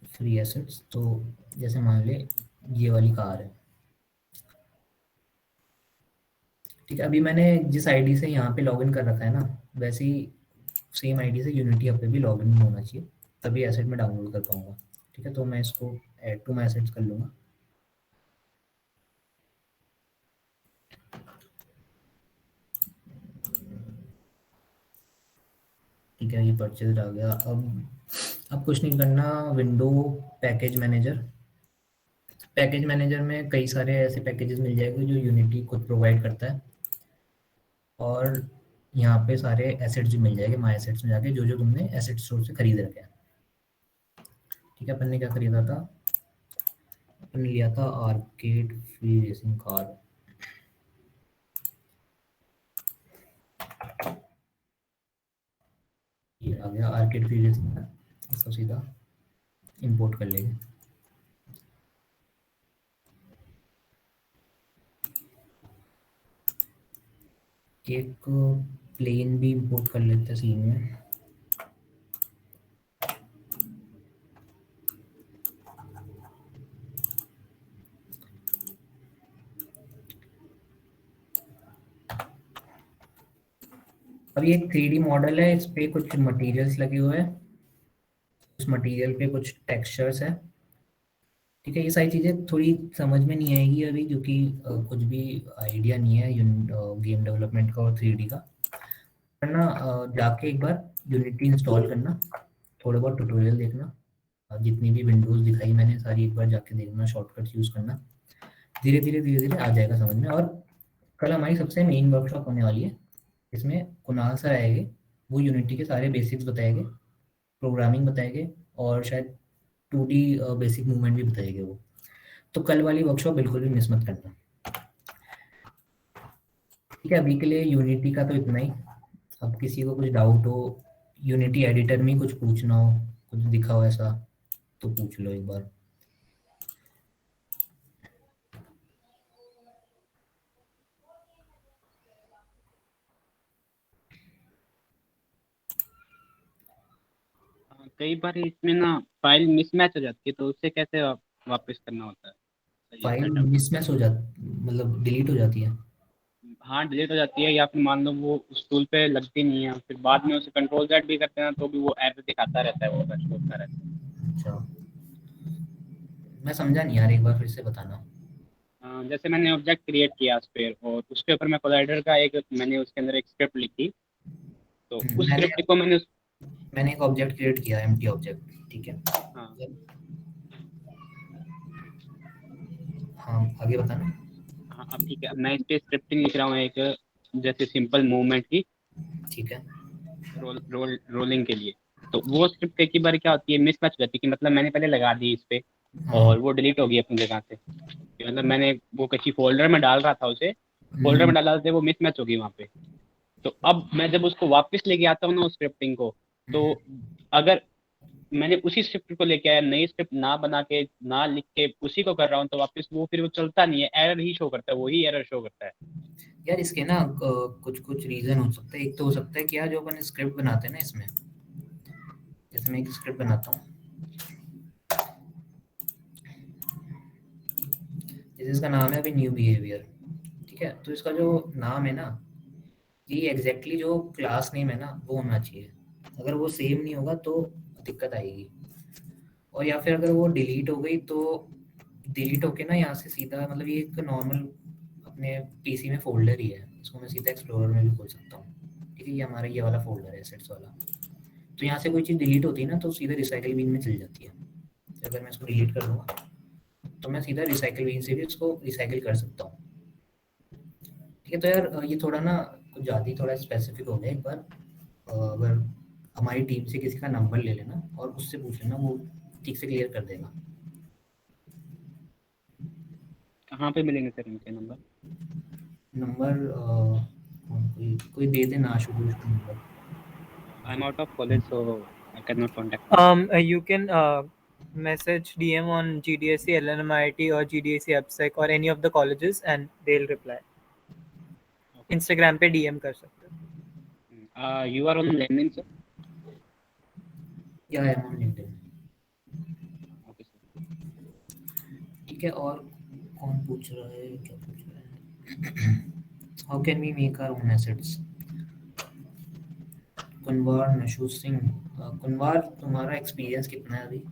फ्री एसिड्स। तो जैसे मान ले ये वाली कार है, ठीक है। अभी मैंने जिस आईडी से यहाँ पे लॉगिन कर रखा है ना, वैसे ही सेम आईडी से यूनिटी ऐप पे भी लॉगिन होना चाहिए, तभी एसिड में डाउनलोड कर पाऊंगा। ठीक है, तो मैं इसको ऐड टू माई एसिड्स कर लूँगा। ठीक है, ये परचेज आ गया। अब कुछ नहीं करना, window package manager. Package manager में कई सारे ऐसे पैकेजेस मिल जाएंगे जो यूनिटी खुद प्रोवाइड करता है, और यहाँ पे सारे एसेट्स भी मिल जाएंगे माई एसेट्स में जाके, जो जो तुमने एसेट स्टोर से खरीद रखे हैं। ठीक है, अपन ने क्या खरीदा था, अपन ने लिया था आर्केड फ्री रेसिंग कार। ये आ गया आर्केड फ्री रेसिंग कार, इसको सीधा इंपोर्ट कर लेंगे। एक प्लेन भी इंपोर्ट कर लेते हैं सीन में। अब ये एक 3D मॉडल है, इस पे कुछ मटेरियल्स लगे हुए हैं, उस मटेरियल पे कुछ टेक्सचर्स है। ठीक है, ये सारी चीज़ें थोड़ी समझ में नहीं आएगी अभी, क्योंकि कुछ भी आइडिया नहीं है गेम डेवलपमेंट का और 3D का। पर ना जाके एक बार यूनिटी इंस्टॉल करना, थोड़े बहुत ट्यूटोरियल देखना, जितनी भी विंडोज़ दिखाई मैंने सारी एक बार जाके देखना, शॉर्टकट्स यूज़ करना, धीरे धीरे आ जाएगा समझ में। और कल हमारी सबसे मेन वर्कशॉप होने वाली है, इसमें कुणाल सर आएंगे, वो यूनिटी के सारे बेसिक्स बताएंगे, प्रोग्रामिंग बताएंगे, और शायद 2D बेसिक मूवमेंट भी बताएंगे वो। तो कल वाली वर्कशॉप बिल्कुल भी मिस मत करना। ठीक है, अभी के लिए यूनिटी का तो इतना ही। अब किसी को कुछ डाउट हो, यूनिटी एडिटर में कुछ पूछना हो, कुछ दिखा हो ऐसा, तो पूछ लो एक बार। कई बार इसमें ना फाइल मिसमैच हो जाती है, तो उससे कैसे वापस करना होता है? सही फाइल setup। मिसमैच हो जाती, मतलब डिलीट हो जाती है? हाँ, डिलीट हो जाती है, या फिर मान लो वो उस टूल पे लगती नहीं है, फिर बाद में उसे कंट्रोल Z भी करते हैं तो भी वो एरर दिखाता रहता है, वो रश होता रहता है। अच्छा, मैं समझा नहीं यार, एक बार फिर से बताना। जैसे मैंने ऑब्जेक्ट क्रिएट किया उस पर, और उसके ऊपर मैं कोलाइडर का मैंने उसके अंदर एक स्क्रिप्ट लिखी, तो उस मैंने स्क्रिप्ट को मैंने एक ऑब्जेक्ट क्रिएट किया, एम्प्टी ऑब्जेक्ट। ठीक है, हाँ हाँ आगे बताना। हाँ, अब ठीक है, मैं इस पे स्क्रिप्टिंग लिख रहा हूँ एक, जैसे सिंपल मूवमेंट की, ठीक है, रोलिंग के लिए। तो वो स्क्रिप्ट कई बार क्या होती है, मिसमैच हो जाती है, कि मतलब मैंने पहले लगा दी इस पे हाँ, और वो डिलीट हो गई अपनी जगह से, कि मतलब मैंने वो किसी फोल्डर में डाल रहा था उसे, फोल्डर में डाला था, वो मिसमैच हो गई वहाँ पे। तो अब मैं जब उसको वापस लेके आता हूँ ना उस स्क्रिप्टिंग को, तो अगर मैंने उसी स्क्रिप्ट को लेके आया, नई स्क्रिप्ट ना बना के ना लिख के उसी को कर रहा हूँ, तो वापस वो फिर वो चलता नहीं है, एरर ही शो करता है, वही एरर शो करता है। यार इसके ना कुछ कुछ रीजन हो सकता है। एक तो हो सकता है कि यार जो अपन स्क्रिप्ट बनाते हैं ना इसमें, जैसे मैं एक स्क्रिप्ट बनाता हूँ, जैसे इसका नाम है अभी न्यू बिहेवियर। ठीक है, तो इसका जो नाम है ना, ये एग्जैक्टली जो क्लास नेम है ना वो होना चाहिए। अगर वो सेम नहीं होगा तो दिक्कत आएगी। और या फिर अगर वो डिलीट हो गई तो डिलीट होके ना यहाँ से सीधा, मतलब ये एक नॉर्मल अपने पीसी में फोल्डर ही है, इसको मैं सीधा एक्सप्लोरर में भी खोल सकता हूँ। ठीक है, ये हमारा ये वाला फोल्डर है एसेट्स वाला। तो यहाँ से कोई चीज़ डिलीट होती है ना तो सीधा रिसाइकल बिन में चली जाती है। तो अगर मैं इसको डिलीट कर दूँगा तो मैं सीधा रिसाइकल बिन से भी इसको रिसाइकिल कर सकता हूँ। ठीक है, तो यार ये थोड़ा ना कुछ ज़्यादा ही थोड़ा स्पेसिफिक हो गया। एक बार अगर हमारी टीम से किसी का नंबर ले लेना और उससे पूछ लेना, वो ठीक से क्लियर कर देगा। कहाँ पे मिलेंगे सर इनके नंबर? नंबर कोई दे देना, आशुतोष का number. I am out of college so I can not contact. You can message DM on GDSC, LNMIT, or GDSC AppSec or any of the colleges, and they'll reply. Instagram पे DM कर सकते हो। You are on LinkedIn sir? या है on LinkedIn. Okay sir. ठीक है, और कौन पूछ रहा है, क्या पूछ रहा है? How can we make our own assets? Kunwar नशूद सिंह, कुनवार तुम्हारा एक्सपीरियंस कितना है अभी?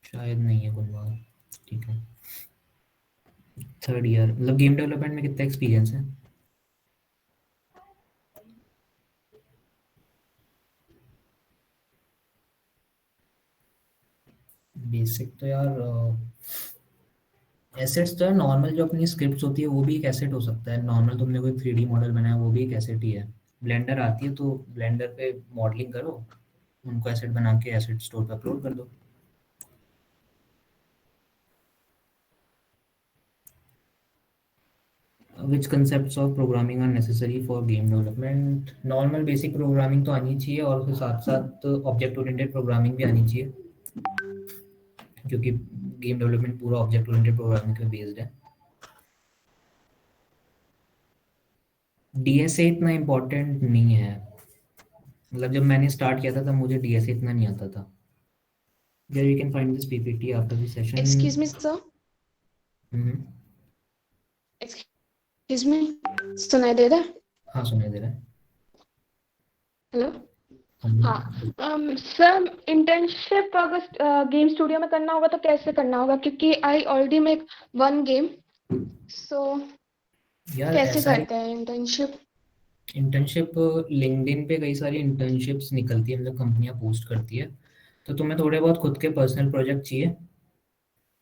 शायद नहीं है कुनवार। ठीक है, 3rd ईयर, मतलब गेम डेवलपमेंट में कितना एक्सपीरियंस है? बेसिक तो यार एसेट्स तो है नॉर्मल, जो अपनी स्क्रिप्ट्स होती है वो भी एक एसेट हो सकता है। नॉर्मल तुमने कोई 3D मॉडल बनाया वो भी एक एसेट ही है। ब्लेंडर आती है तो ब्लेंडर पे मॉडलिंग करो, उनको एसेट बना के एसेट स्टोर पे अपलोड कर दो। Which concepts of programming are necessary for game development? Normal basic programming तो आनी चाहिए और उसके साथ साथ ऑब्जेक्ट ओरिएंटेड प्रोग्रामिंग भी आनी चाहिए, क्योंकि गेम डेवलपमेंट पूरा ऑब्जेक्ट ओरिएंटेड प्रोग्रामिंग पे बेस्ड है। डीएसए इतना इम्पोर्टेंट नहीं है, मतलब जब मैंने स्टार्ट किया था तब मुझे डीएसए इतना नहीं आता था। There you can find this PPT after the session. Excuse me, sir. Excuse me. सुनाई दे रहा है? हाँ सुनाई दे रहा है। हेलो। हाँ सर, इंटर्नशिप अगर गेम स्टूडियो में करना होगा तो कैसे करना होगा, क्योंकि आई ऑलरेडी मेक 1 गेम, सो कैसे करते हैं इंटर्नशिप? इंटर्नशिप लिंक्डइन पे कई सारी इंटर्नशिप्स निकलती है, मतलब कंपनियां पोस्ट करती है। तो तुम्हें थोड़े बहुत खुद के पर्सनल प्रोजेक्ट चाहिए,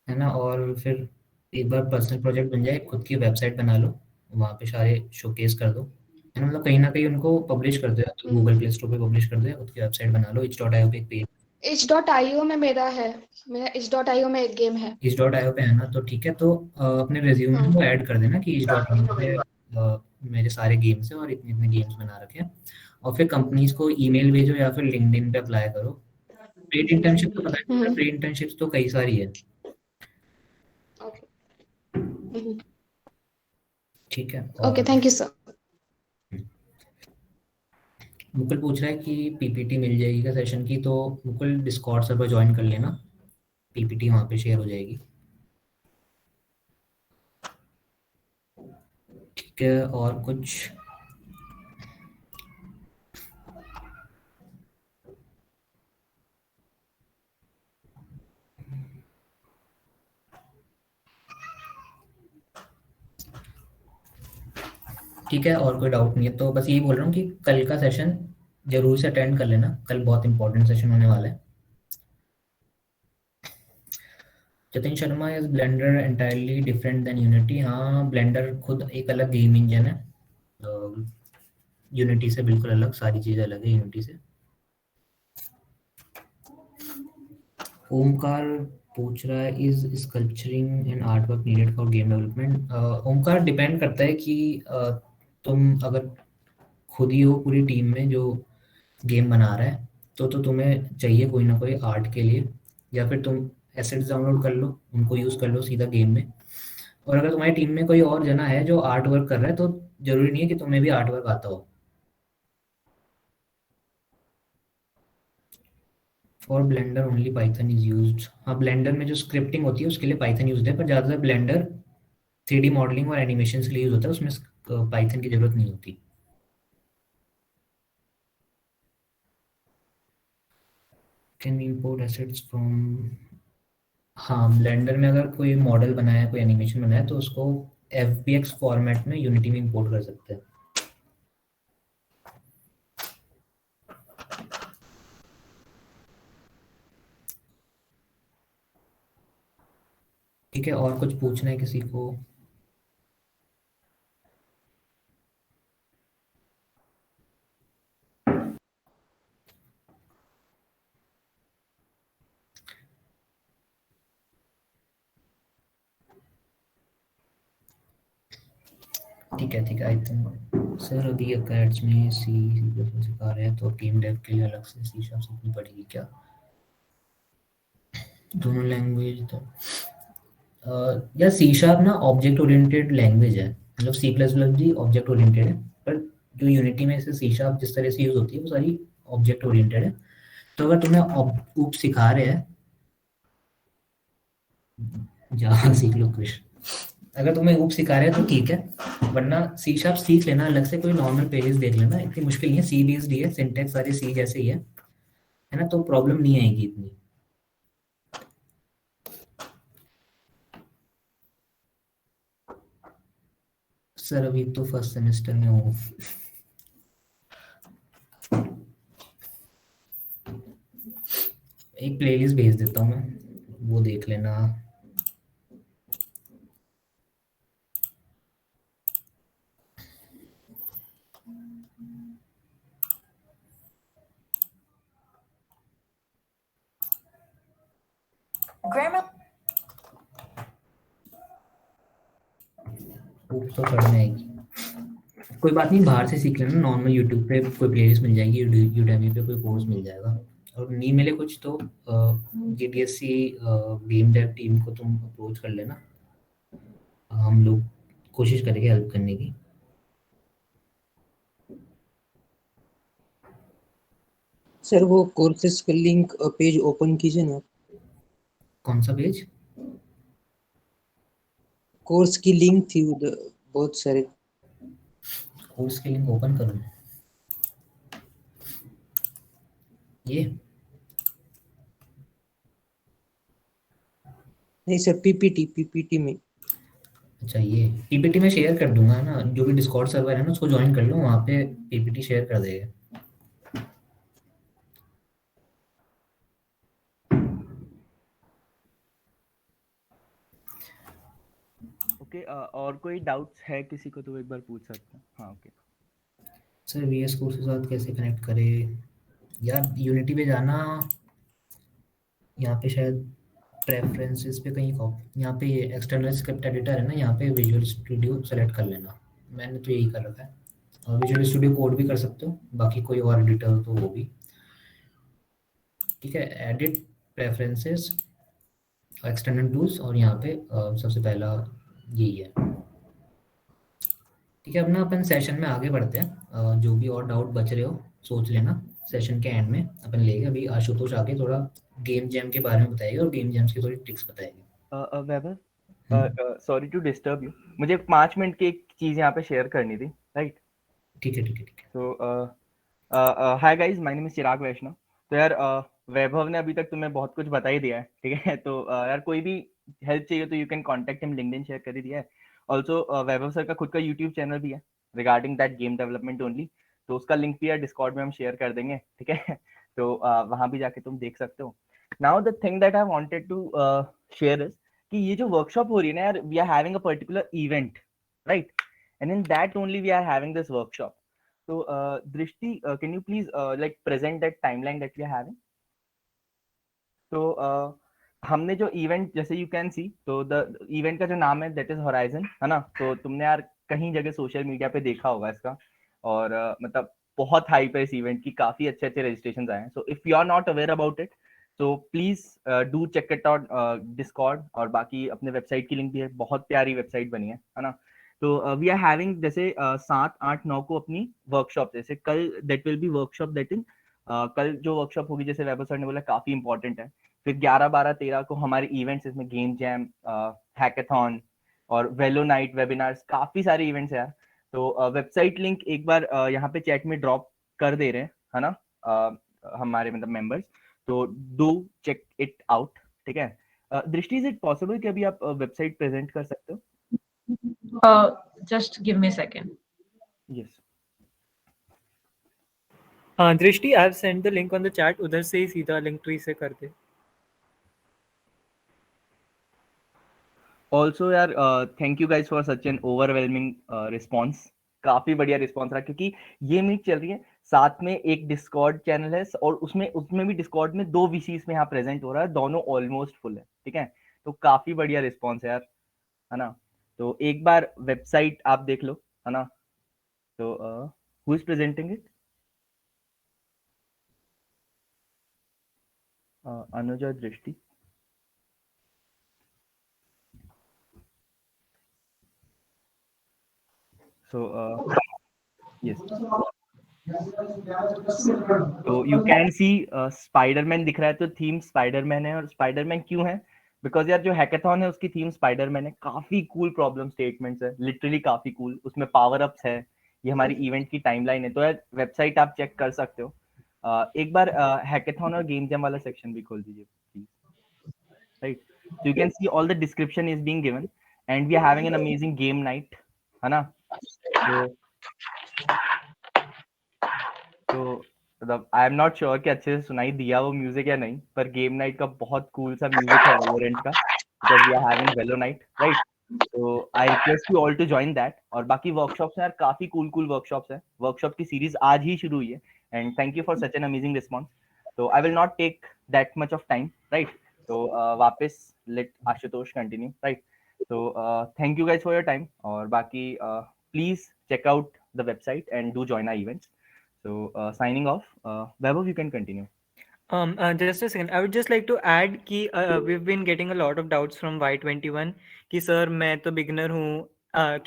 है ना, और फिर एक बार पर्सनल प्रोजेक्ट बन जाए खुद की वेबसाइट बना लो, वहाँ पे सारे शोकेस कर दो, है ना, मतलब कहीं ना कहीं उनको पब्लिश कर दो, या तो गूगल प्ले स्टोर पे पब्लिश कर दो, या खुद की वेबसाइट बना लो। itch.io पे एक पेज, itch.io में मेरा itch.io में एक गेम है। itch.io पे है ना, तो ठीक है, तो अपने रेज्यूमे में वो ऐड कर देना कि itch.io पे मेरे सारे गेम्स हैं और इतने इतने गेम्स बना रखे हैं, और फिर कंपनीज को ईमेल भेजो या फिर लिंक्डइन पे अप्लाई करो। पेड इंटर्नशिप तो पता नहीं, पेड इंटर्नशिप्स तो कई सारी है। ठीक है, okay, thank you sir. Mukul पूछ रहा है कि पीपीटी मिल जाएगी क्या सेशन की, तो मुकुल डिस्कॉर्ड सर्वर ज्वाइन कर लेना, पीपीटी वहाँ पे शेयर हो जाएगी। ठीक है, और कुछ? ठीक है, और कोई डाउट नहीं है तो बस यही बोल रहा हूँ कि कल का सेशन जरूर से अटेंड कर लेना, कल बहुत इंपॉर्टेंट सेशन होने वाला है। Jatin Sharma, is blender entirely different than unity? हाँ, ब्लेंडर खुद एक अलग गेम इंजन है, यूनिटी से बिल्कुल अलग, सारी चीज़ें अलग है यूनिटी से। ओमकार पूछ रहा है, is sculpturing and art work needed for game development? Omkar, depend करता है कि तुम अगर खुद ही हो पूरी टीम में जो गेम बना रहा है, तो तुम्हें चाहिए कोई ना कोई आर्ट के लिए, या फिर तुम एसेट्स डाउनलोड कर लो, उनको यूज़ कर लो सीधा गेम में। और अगर तुम्हारी टीम में कोई और जना है जो आर्ट वर्क कर रहा है, तो जरूरी नहीं है कि तुम्हें भी आर्ट वर्क आता हो। For blender only Python is used? हाँ, ब्लेंडर में जो स्क्रिप्टिंग होती है उसके लिए पाइथन यूज है, पर ज़्यादातर ब्लेंडर 3D मॉडलिंग और एनिमेशन के लिए यूज होता है, उसमें पाइथन की जरूरत नहीं होती। Can import assets from? हाँ, ब्लेंडर में अगर कोई मॉडल बनाया है, कोई एनिमेशन बनाया है, तो उसको FBX फॉर्मेट में यूनिटी में इंपोर्ट कर सकते हैं। ठीक है, और कुछ पूछना है किसी को? ठीक है, आई थिंक सर अभी अकेडमी में सी सिखा रहे हैं, तो गेम डेव के लिए अलग से सी शार्प सीखनी पड़ेगी क्या? दोनों लैंग्वेज तो या सी शार्प ना ऑब्जेक्ट ओरिएंटेड लैंग्वेज है, मतलब सी प्लस प्लस भी ऑब्जेक्ट ओरिएंटेड है, पर जो यूनिटी में से सी शार्प जिस तरह से यूज होती है वो सारी ऑब्जेक्ट ओरिएंटेड है। तो अगर तुम्हें ऊप सिखा रहे हैं, जावा सीख लो कुछ। अगर तुम्हें ऊप सिखा रहे हैं तो ठीक है, वरना सी शार्प सीख लेना अलग से, कोई नॉर्मल पेजेस देख लेना, इतनी मुश्किल नहीं है, सी बेस्ड ही है, सिंटैक्स सारी सी जैसे ही है ना, तो प्रॉब्लम नहीं आएगी इतनी। सर अभी तो फर्स्ट सेमेस्टर में हूँ। एक प्लेलिस्ट भेज देता हूँ मैं, वो देख लेना। तो पढ़ने आएगी, कोई बात नहीं, बाहर से सीख लेना, नॉर्मल यूट्यूब पे कोई प्लेलिस्ट मिल जाएगी, यूडेमी पे कोई कोर्स मिल जाएगा। और नहीं मिले कुछ तो जीडीएससी गेम डेव टीम को तुम अप्रोच कर लेना, हम लोग कोशिश करेंगे हेल्प करने की। सर वो कोर्सेज का लिंक पेज ओपन कीजिए ना। कौन सा पेज? कोर्स की लिंक थी उधर बहुत सारे। कोर्स की लिंक ओपन करूँ? ये नहीं सर, पीपीटी में। अच्छा, ये पीपीटी में शेयर कर दूंगा ना, जो भी डिस्कॉर्ड सर्वर है ना उसको ज्वाइन कर लो, वहाँ पे पीपीटी शेयर कर देगा। ओके, और कोई डाउट्स है किसी को तो एक बार पूछ सकते हैं। हाँ ओके सर वीएस कोर्स के साथ कैसे कनेक्ट करें यार? यूनिटी पे जाना, यहाँ पे शायद प्रेफरेंसेस पे कहीं यहाँ पे ये एक्सटर्नल स्क्रिप्ट एडिटर है ना, यहाँ पे विजुअल स्टूडियो सेलेक्ट कर लेना, मैंने तो यही कर रखा है। और विजुअल स्टूडियो कोड भी कर सकते हो, बाकी कोई और एडिटर तो वो भी ठीक है। एडिट प्रेफरेंसेस एक्सटर्नल टूल्स, और यहाँ पे सबसे पहला यही है। ठीक है, अपना अपन सेशन में आगे बढ़ते हैं, जो भी और डाउट बच रहे हो सोच लेना, सेशन के एंड में अपन लेंगे। अभी आशुतोष आगे थोड़ा गेम जैम के बारे में बताएगी और गेम जैम्स की थोड़ी ट्रिक्स बताएगी। वैभव, सॉरी टू डिस्टर्ब यू, मुझे 5 मिनट की एक चीज यहाँ पे शेयर करनी थी, राइट? ठीक है। तो hi guys, my name is Chirag Vaishnav. तो यार वैभव ने अभी तक तुम्हें बहुत कुछ बता ही दिया है, ठीक है? तो यार कोई भी हेल्प चाहिए तो you can contact him, LinkedIn share कर ही दिया है। ऑल्सो वैभव सर का खुद का यूट्यूब चैनल भी है regarding that game development only, तो उसका लिंक भी यार डिस्कॉर्ड में हम शेयर कर देंगे, ठीक है? तो वहां भी जाके तुम देख सकते हो। Now the thing that I wanted to share is कि ये जो वर्कशॉप हो रही है ना यार, we are having a particular event, right? And in that only we are having this workshop. So, Drishti, can you please like present that timeline that we are having? तो हमने जो इवेंट, जैसे you can see, तो the event का जो नाम है that is horizon, है ना? तो तुमने यार कहीं जगह सोशल मीडिया पे देखा होगा इसका, और मतलब बहुत हाइप है इस इवेंट की, काफी अच्छे रजिस्ट्रेशंस आए हैं। So if you are not aware about it, तो please do check it out Discord, और बाकी अपने वेबसाइट की लिंक भी है, बहुत प्यारी वेबसाइट बनी है ना? तो वी आर हैविंग जैसे 7, 8, 9 को अपनी वर्कशॉप, जैसे कल that will B workshop that in कल जो वर्कशॉप होगी, जैसे वैभव सर ने बोला काफी इंपॉर्टेंट है। फिर 11, 12, 13 को हमारे इवेंट्स, इसमें गेम जैम, हैकाथॉन और वेलो नाइट वेबिनार्स, काफी सारे इवेंट्स है यार। तो वेबसाइट लिंक एक बार यहाँ पे चैट में ड्रॉप कर दे रहे हैं, है ना? हमारे मतलब मेंबर्स, तो डू चेक इट आउट, ठीक है? दृष्टि, इज इट पॉसिबल कि अभी आप वेबसाइट प्रेजेंट कर सकते हो? Just give me a second. Yes. हाँ दृष्टि, I have send the link on the chat, उधर से ही सीधा लिंक ट्री से कर दे। ऑल्सो यार thank you guys for such N overwhelming response. काफी बढ़िया रिस्पॉन्स रहा, क्योंकि ये मीट चल रही है, साथ में एक डिस्कॉर्ड चैनल है और उसमें उसमें भी डिस्कॉर्ड में 2 VCs में यहाँ प्रेजेंट हो रहा है, दोनों ऑलमोस्ट फुल है, ठीक है। तो काफी बढ़िया रिस्पॉन्स है यार, है ना। तो एक बार वेबसाइट आप देख लो, है ना। तो who is presenting it? Anuja दृष्टि। So yes, तो यू कैन सी स्पाइडरमैन दिख रहा है, तो थीम स्पाइडरमैन है। और स्पाइडरमैन क्यों है? बिकॉज यार जो हैकाथॉन है उसकी थीम स्पाइडरमैन है। काफी कूल प्रॉब्लम स्टेटमेंट्स है, लिटरली काफी कूल। उसमें पावर अप्स है, ये हमारी इवेंट की टाइमलाइन है। तो यार वेबसाइट आप चेक कर सकते हो। एक बार हैकाथॉन और गेम जैम वाला सेक्शन भी खोल दीजिए please, right. So you can see all the description is being given and we are having an amazing game night, है ना। तो मतलब आई एम नॉट श्योर कि अच्छे से सुनाई दिया वो म्यूजिक या नहीं, पर गेम नाइट का बहुत कूल सा म्यूजिक है वैलोरेंट का, because we are having Valo night, right. तो I request you all to join that. और बाकी वर्कशॉप्स यार काफी कूल कूल वर्कशॉप्स है। वर्कशॉप की सीरीज आज ही शुरू हुई है and thank you for such an amazing response. तो I will not take that much of time, right. तो वापस लेट आशुतोष कंटिन्यू, राइट। तो thank you guys for your time. और बाकी please check out the website and do join our events. So signing off, Vaibhav, you can continue. Just a second. I would just like to add कि we've been getting a lot of doubts from Y21 कि sir मैं तो beginner हूँ,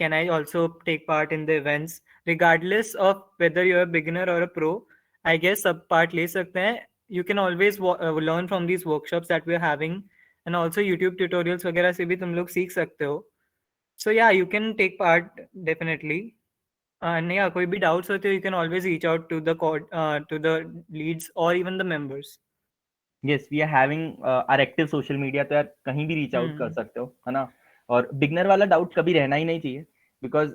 can I also take part in the events regardless of whether you're a beginner or a pro? I guess सब part ले सकते हैं. You can always learn from these workshops that we're having and also YouTube tutorials वगैरह से भी तुम लोग सीख सकते हो. So yeah, you can take part definitely. And yeah, कोई भी doubts होते हो, you can always reach out to the leads or even the members. Yes, we are having our active social media, तो यार कहीं भी reach out कर सकते हो, है ना। और बिगनर वाला डाउट कभी रहना ही नहीं चाहिए, बिकॉज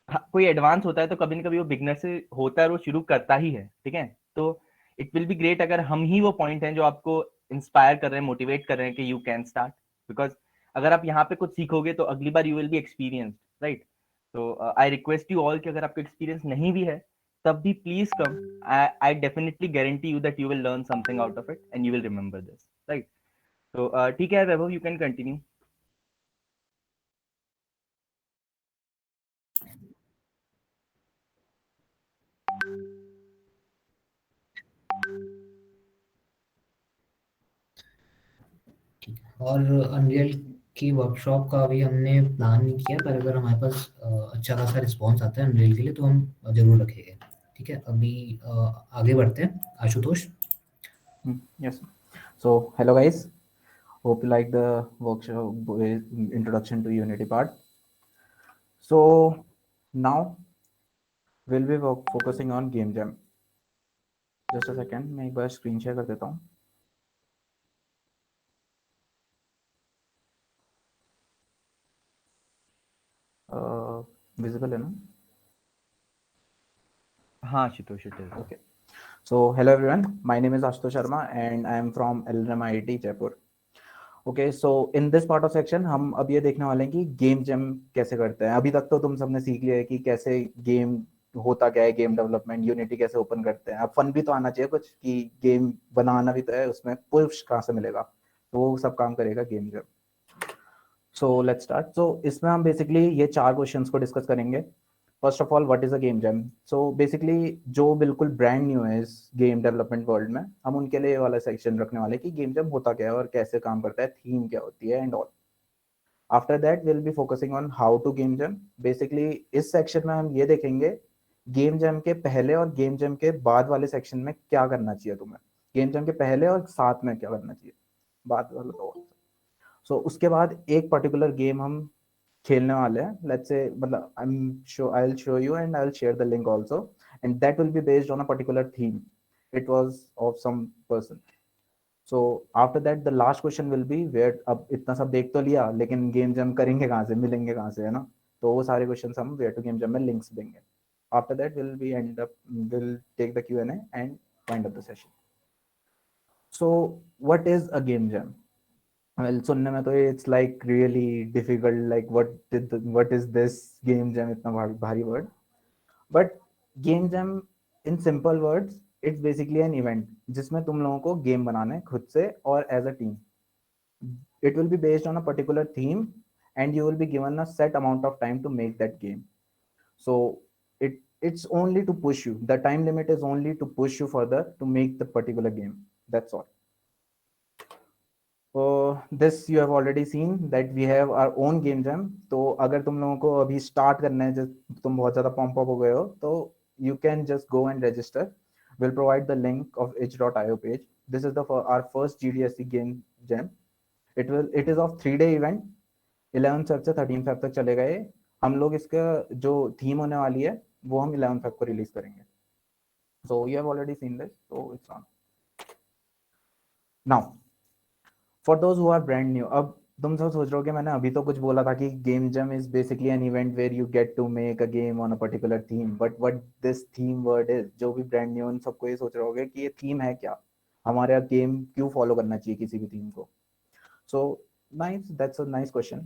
कोई एडवांस होता है तो कभी न कभी वो बिगनर से होता है और वो शुरू करता ही है, ठीक है। तो इट विल बी ग्रेट अगर हम ही वो पॉइंट हैं जो आपको इंस्पायर कर रहे हैं, मोटिवेट कर रहे हैं कि यू कैन स्टार्ट। बिकॉज अगर आप यहाँ पे कुछ सीखोगे तो अगली बार you will be experienced, right. तो आई रिक्वेस्ट यू ऑल कि अगर आपको एक्सपीरियंस नहीं भी है तब भी please come. I definitely guarantee you that you will learn something out of it and you will remember this, right. तो ठीक है वैभव, यू कैन कंटिन्यू। और अनरियल की वर्कशॉप का अभी हमने प्लान नहीं किया, पर अगर हमारे पास अच्छा खासा रिस्पॉन्स आता है अनरियल के लिए तो हम जरूर रखेंगे। ठीक है, अभी आगे बढ़ते हैं। Ashutosh. Yes. So hello guys. Hope you like the workshop introduction to Unity part. So now we'll be focusing on game jam. Just a second, मैं एक बार screen share कर देता हूँ। Visible है ना? हाँ Ashutosh, it is. Okay. So hello everyone. My name is Ashutosh Sharma and I am from LRM IIT Jaipur. Okay, so in this part of section हम अब ये देखने वाले हैं कि गेम जैम कैसे करते हैं। अभी तक तो तुम सबने सीख लिया है कि कैसे गेम होता क्या है, गेम डेवलपमेंट, यूनिटी कैसे ओपन करते हैं। अब फन भी तो आना चाहिए कुछ, कि गेम बनाना भी तो है, उसमें पुश कहाँ से मिलेगा, तो वो सब काम करेगा game jam. So let's start. So इसमें हम बेसिकली ये 4 क्वेश्चंस को डिस्कस करेंगे। First of all, what is a game jam. So basically जो बिल्कुल ब्रांड न्यू है इस गेम डेवलपमेंट वर्ल्ड में, हम उनके लिए वाला सेक्शन रखने वाले कि गेम जैम होता क्या है और कैसे काम करता है, थीम क्या होती है and all. After that will be focusing on how to game jam. Basically इस सेक्शन में हम ये देखेंगे गेम जैम के पहले और गेम जैम के बाद वाले सेक्शन में क्या करना चाहिए तुम्हें, गेम जैम के पहले और साथ में क्या करना चाहिए, बाद वाला तो। सो उसके बाद एक पर्टिकुलर गेम हम खेलने वाले हैं। लेट्स से मतलब I will show you and I will share the link also and that will be based on a particular theme. It was of some person. So after that the last question will be where. अब इतना सब देख तो लिया, लेकिन game jam करेंगे कहाँ से, मिलेंगे कहाँ से, है ना। तो वो सारे क्वेश्चंस हम वेयर टू गेम जैम में लिंक्स देंगे। After that will take the Q&A and wind up the session. So what is a game jam? Well सुनने में तो it's like really difficult, like what is this game jam, इतना भारी word. But game jam in simple words it's basically an event जिसमें तुम लोगों को game बनाना है खुद से और as a team. It will be based on a particular theme and you will be given a set amount of time to make that game. So it's only to push you. The time limit is only to push you further to make the particular game. That's all. This you have already seen that we have our own game jam. तो अगर तुम लोगों को अभी start करना है, जब तुम बहुत ज़्यादा pump up हो गए हो, तो you can just go and register. We'll provide the link of itch.io page. This is our first GDSC game jam. It is of 3-day event. 11 Feb से 13 Feb तक चलेगा ये. हम लोग इसका जो थीम होने वाली है वो हम 11 Feb को रिलीज करेंगे. So you have already seen this, so it's on. Now for those who are brand new, अब तुम सब सोच रहे हो कि मैंने अभी तो कुछ बोला था कि game jam is basically an event where you get to make a game on a particular theme, but what this theme word is, जो भी brand new उन सबको ये सोच रहे होगे कि ये थीम है क्या, हमारा गेम क्यों फॉलो करना चाहिए किसी भी थीम को. So nice, that's a nice question.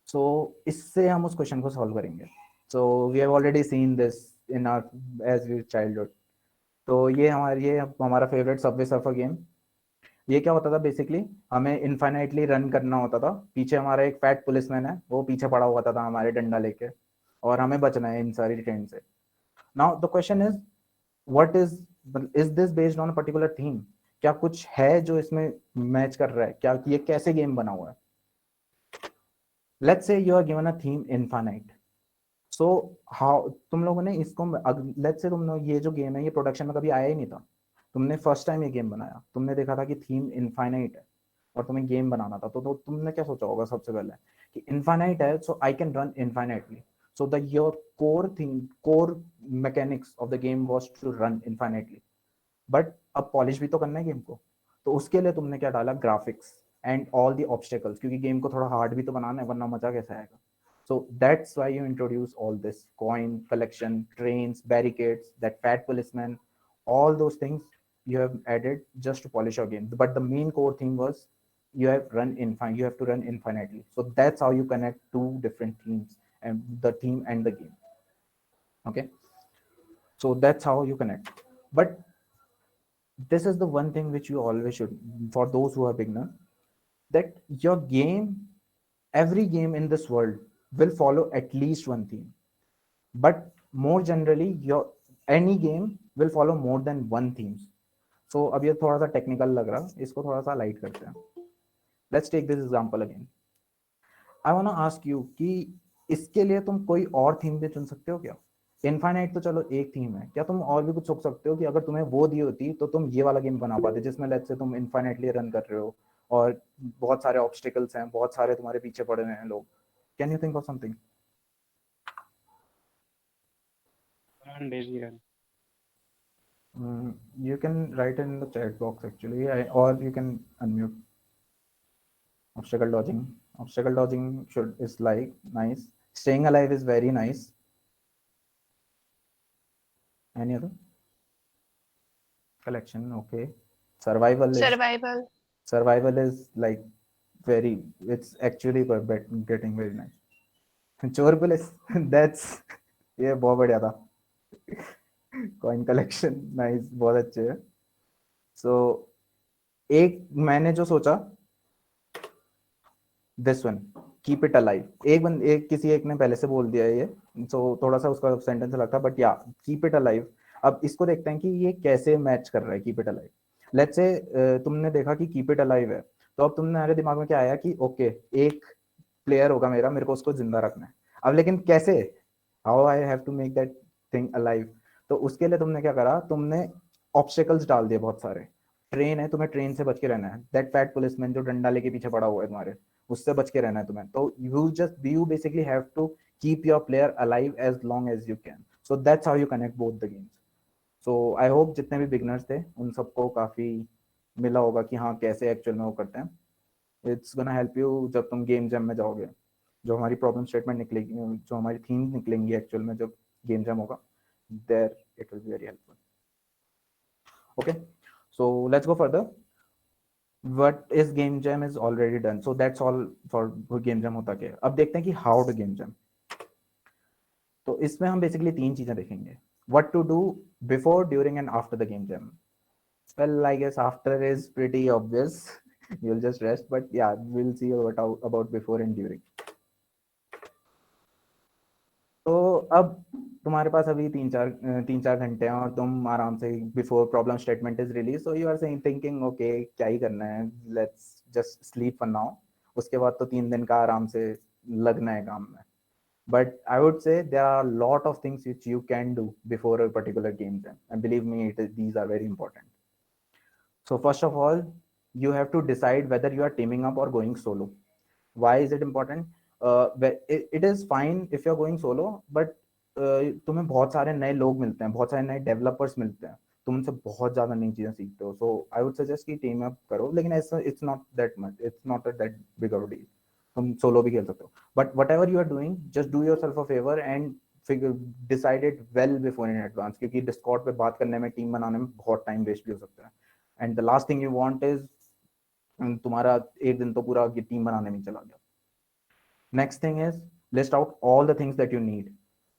So इससे हम उस क्वेश्चन को सॉल्व करेंगे. So we have already seen this in our as we childhood. तो ये हमारा फेवरेट सबवे सर्फर गेम. ये क्या होता था बेसिकली, हमें इनफाइनाइटली रन करना होता था. पीछे हमारा एक फैट पुलिसमैन है, वो पीछे पड़ा हुआ था हमारे डंडा लेके, और हमें बचना है इन सारी ट्रेन से. Now the question is what is this based on a particular theme. क्या कुछ है जो इसमें मैच कर रहा है, क्या ये कैसे गेम बना हुआ है. Let's say you are given a theme infinite. So how तुम लोगों ने इसको, लेट्स से तुम लोग ये जो गेम है ये प्रोडक्शन में कभी आया ही नहीं था, तुमने फर्स्ट टाइम ये गेम बनाया, तुमने देखा था कि थीम इनफाइनाइट है और तुम्हें गेम बनाना था, तो तुमने क्या सोचा होगा सबसे पहले कि इनफाइनाइट है, so I can run infinitely. So the your core mechanics of the game was to run infinitely. But अब पॉलिश भी तो करना है गेम को, तो उसके लिए तुमने क्या डाला, graphics and all the obstacles, क्योंकि गेम को थोड़ा हार्ड भी तो बनाना है, वरना मजा कैसे आएगा. So that's why you introduce all this coin collection, trains, barricades, that fat policeman, all those things you have added just to polish your game. But the main core theme was you have to run infinitely. So that's how you connect two different themes, and the theme and the game. Okay, so that's how you connect. But this is the one thing which you always should, for those who are beginner, that your game, every game in this world will follow at least one theme, but more generally any game will follow more than one themes. So अब ये थोड़ा सा technical लग रहा, इसको थोड़ा सा light करते हैं. Let's take this example again. I want to ask you कि इसके लिए तुम कोई और थीम भी चुन सकते हो क्या. इनफाइनाइट तो चलो एक थीम है, क्या तुम और भी कुछ सोच सकते हो कि अगर तुम्हें वो दी होती तो तुम ये वाला गेम बना पाते, जिसमें लेट्स से तुम इनफाइनाइटली रन कर रहे हो और बहुत सारे ऑब्स्टिकल्स हैं, बहुत सारे तुम्हारे पीछे पड़े हुए हैं लोग. Can you think of something? You can write it in the chat box actually, or you can unmute. Obstacle dodging is like nice. Staying alive is very nice. Any other? Collection, okay. Survival is like very, it's actually getting very nice. चोर police, that's ये बहुत बढ़िया था. Coin collection nice, बहुत अच्छे है. सो एक मैंने जो सोचा, this one, keep it alive. किसी एक ने पहले से बोल दिया है ये, सो थोड़ा सा उसका सेंटेंस लगता, बट या कीप इट अलाइव. अब इसको देखते हैं कि ये कैसे मैच कर रहा है keep it alive. Let's say तुमने देखा कि कीप इट अलाइव है, तो अब तुम्हारे दिमाग में क्या आया कि ओके एक प्लेयर होगा मेरे को उसको जिंदा रखना है. अब लेकिन कैसे, how I have to make that thing alive. तो उसके लिए तुमने क्या करा, तुमने ऑब्स्टेकल्स डाल दिए बहुत सारे. ट्रेन है, तुम्हें ट्रेन से बच के रहना है. दैट फैट पुलिसमैन जो डंडा लेके पीछे पड़ा हुआ है तुम्हारे, उससे बच के रहना है तुम्हें. तो you basically have to keep your player alive as long as you can. So that's how you connect both the games. So I hope जितने भी बिगनर्स थे उन सबको काफी मिला होगा कि हाँ कैसे एक्चुअल में वो करते हैं. It's gonna help you जब तुम गेम जैम में जाओगे, जो हमारी प्रॉब्लम स्टेटमेंट निकलेगी, जो हमारी थीम निकलेंगी एक्चुअल में जब गेम जैम होगा, there it will be very helpful. Okay, so let's go further. what is game jam is already done, so that's all for game jam होता क्या है. अब देखते हैं कि how to game jam. तो इसमें हम बेसिकली तीन चीजें देखेंगे. What to do before, during and after the game jam. Well, I guess after is pretty obvious. You'll just rest, but yeah, we'll see about before and during. तो अब तुम्हारे पास अभी तीन चार घंटे हैं और तुम आराम से before problem statement is release, so you are saying thinking okay क्या ही करना है, let's just sleep for now. उसके बाद तो 3 दिन का आराम से लगना है काम में. But I would say there are a lot of things which you can do before a particular game jam, and believe me, these are very important. So first of all, you have to decide whether you are teaming up or going solo. Why is it important? It is fine if you are going solo, but तुम्हें बहुत सारे नए लोग मिलते हैं, बहुत सारे नए डेवलपर्स मिलते हैं, तुम उनसे बहुत ज्यादा नई चीजें सीखते हो. सो आई वुड सजेस्ट कि टीम अप करो, लेकिन ऐसा it's not that much, it's not that big of deal. तुम सोलो भी खेल सकते हो, but whatever you are doing just do yourself a favour and decide it well before in advance, क्योंकि discord पे बात करने में, टीम बनाने में बहुत टाइम वेस्ट भी हो सकता है. And the last thing you want is तुम्हारा एक दिन तो पूरा टीम बनाने में चला गया. Next thing is list out all the things that you need,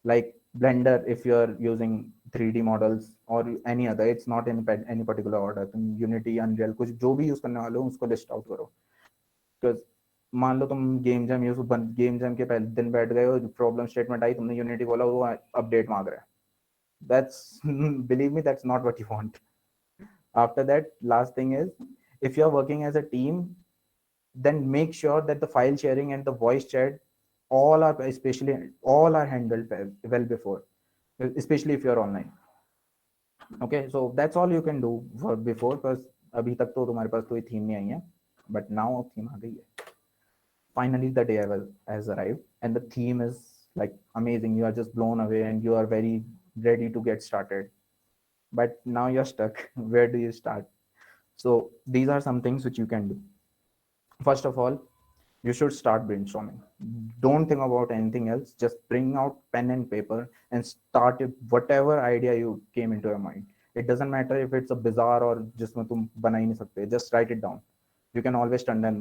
like Blender if you are using 3D models or any other. It's not in any particular order. तुम Unity, Unreal कुछ जो भी use करने वाले हो उसको list out करो. Because मान लो तुम गेम जैम के पहले दिन बैठ गए हो, प्रॉब्लम स्टेटमेंट आई, तुमने यूनिटी बोला, वो अपडेट मांग रहा है. That's believe me, that's not what you want. After that, last thing is, if you are working as a team, then make sure that the file sharing and the voice chat all are handled well before, especially if you're online. Okay, so that's all you can do for before, because अभी तक तो तुम्हारे पास कोई theme नहीं आई है, but now theme आ गई है. Finally the day has arrived and the theme is like amazing. You are just blown away and you are very ready to get started, but now you're stuck. Where do you start? So these are some things which you can do. First of all, you should start brainstorming. Don't think about anything else. Just bring out pen and paper and start whatever idea you came into your mind. It doesn't matter if it's a bizarre or जिसमें तुम बना ही नहीं सकते. Just write it down. You can always turn them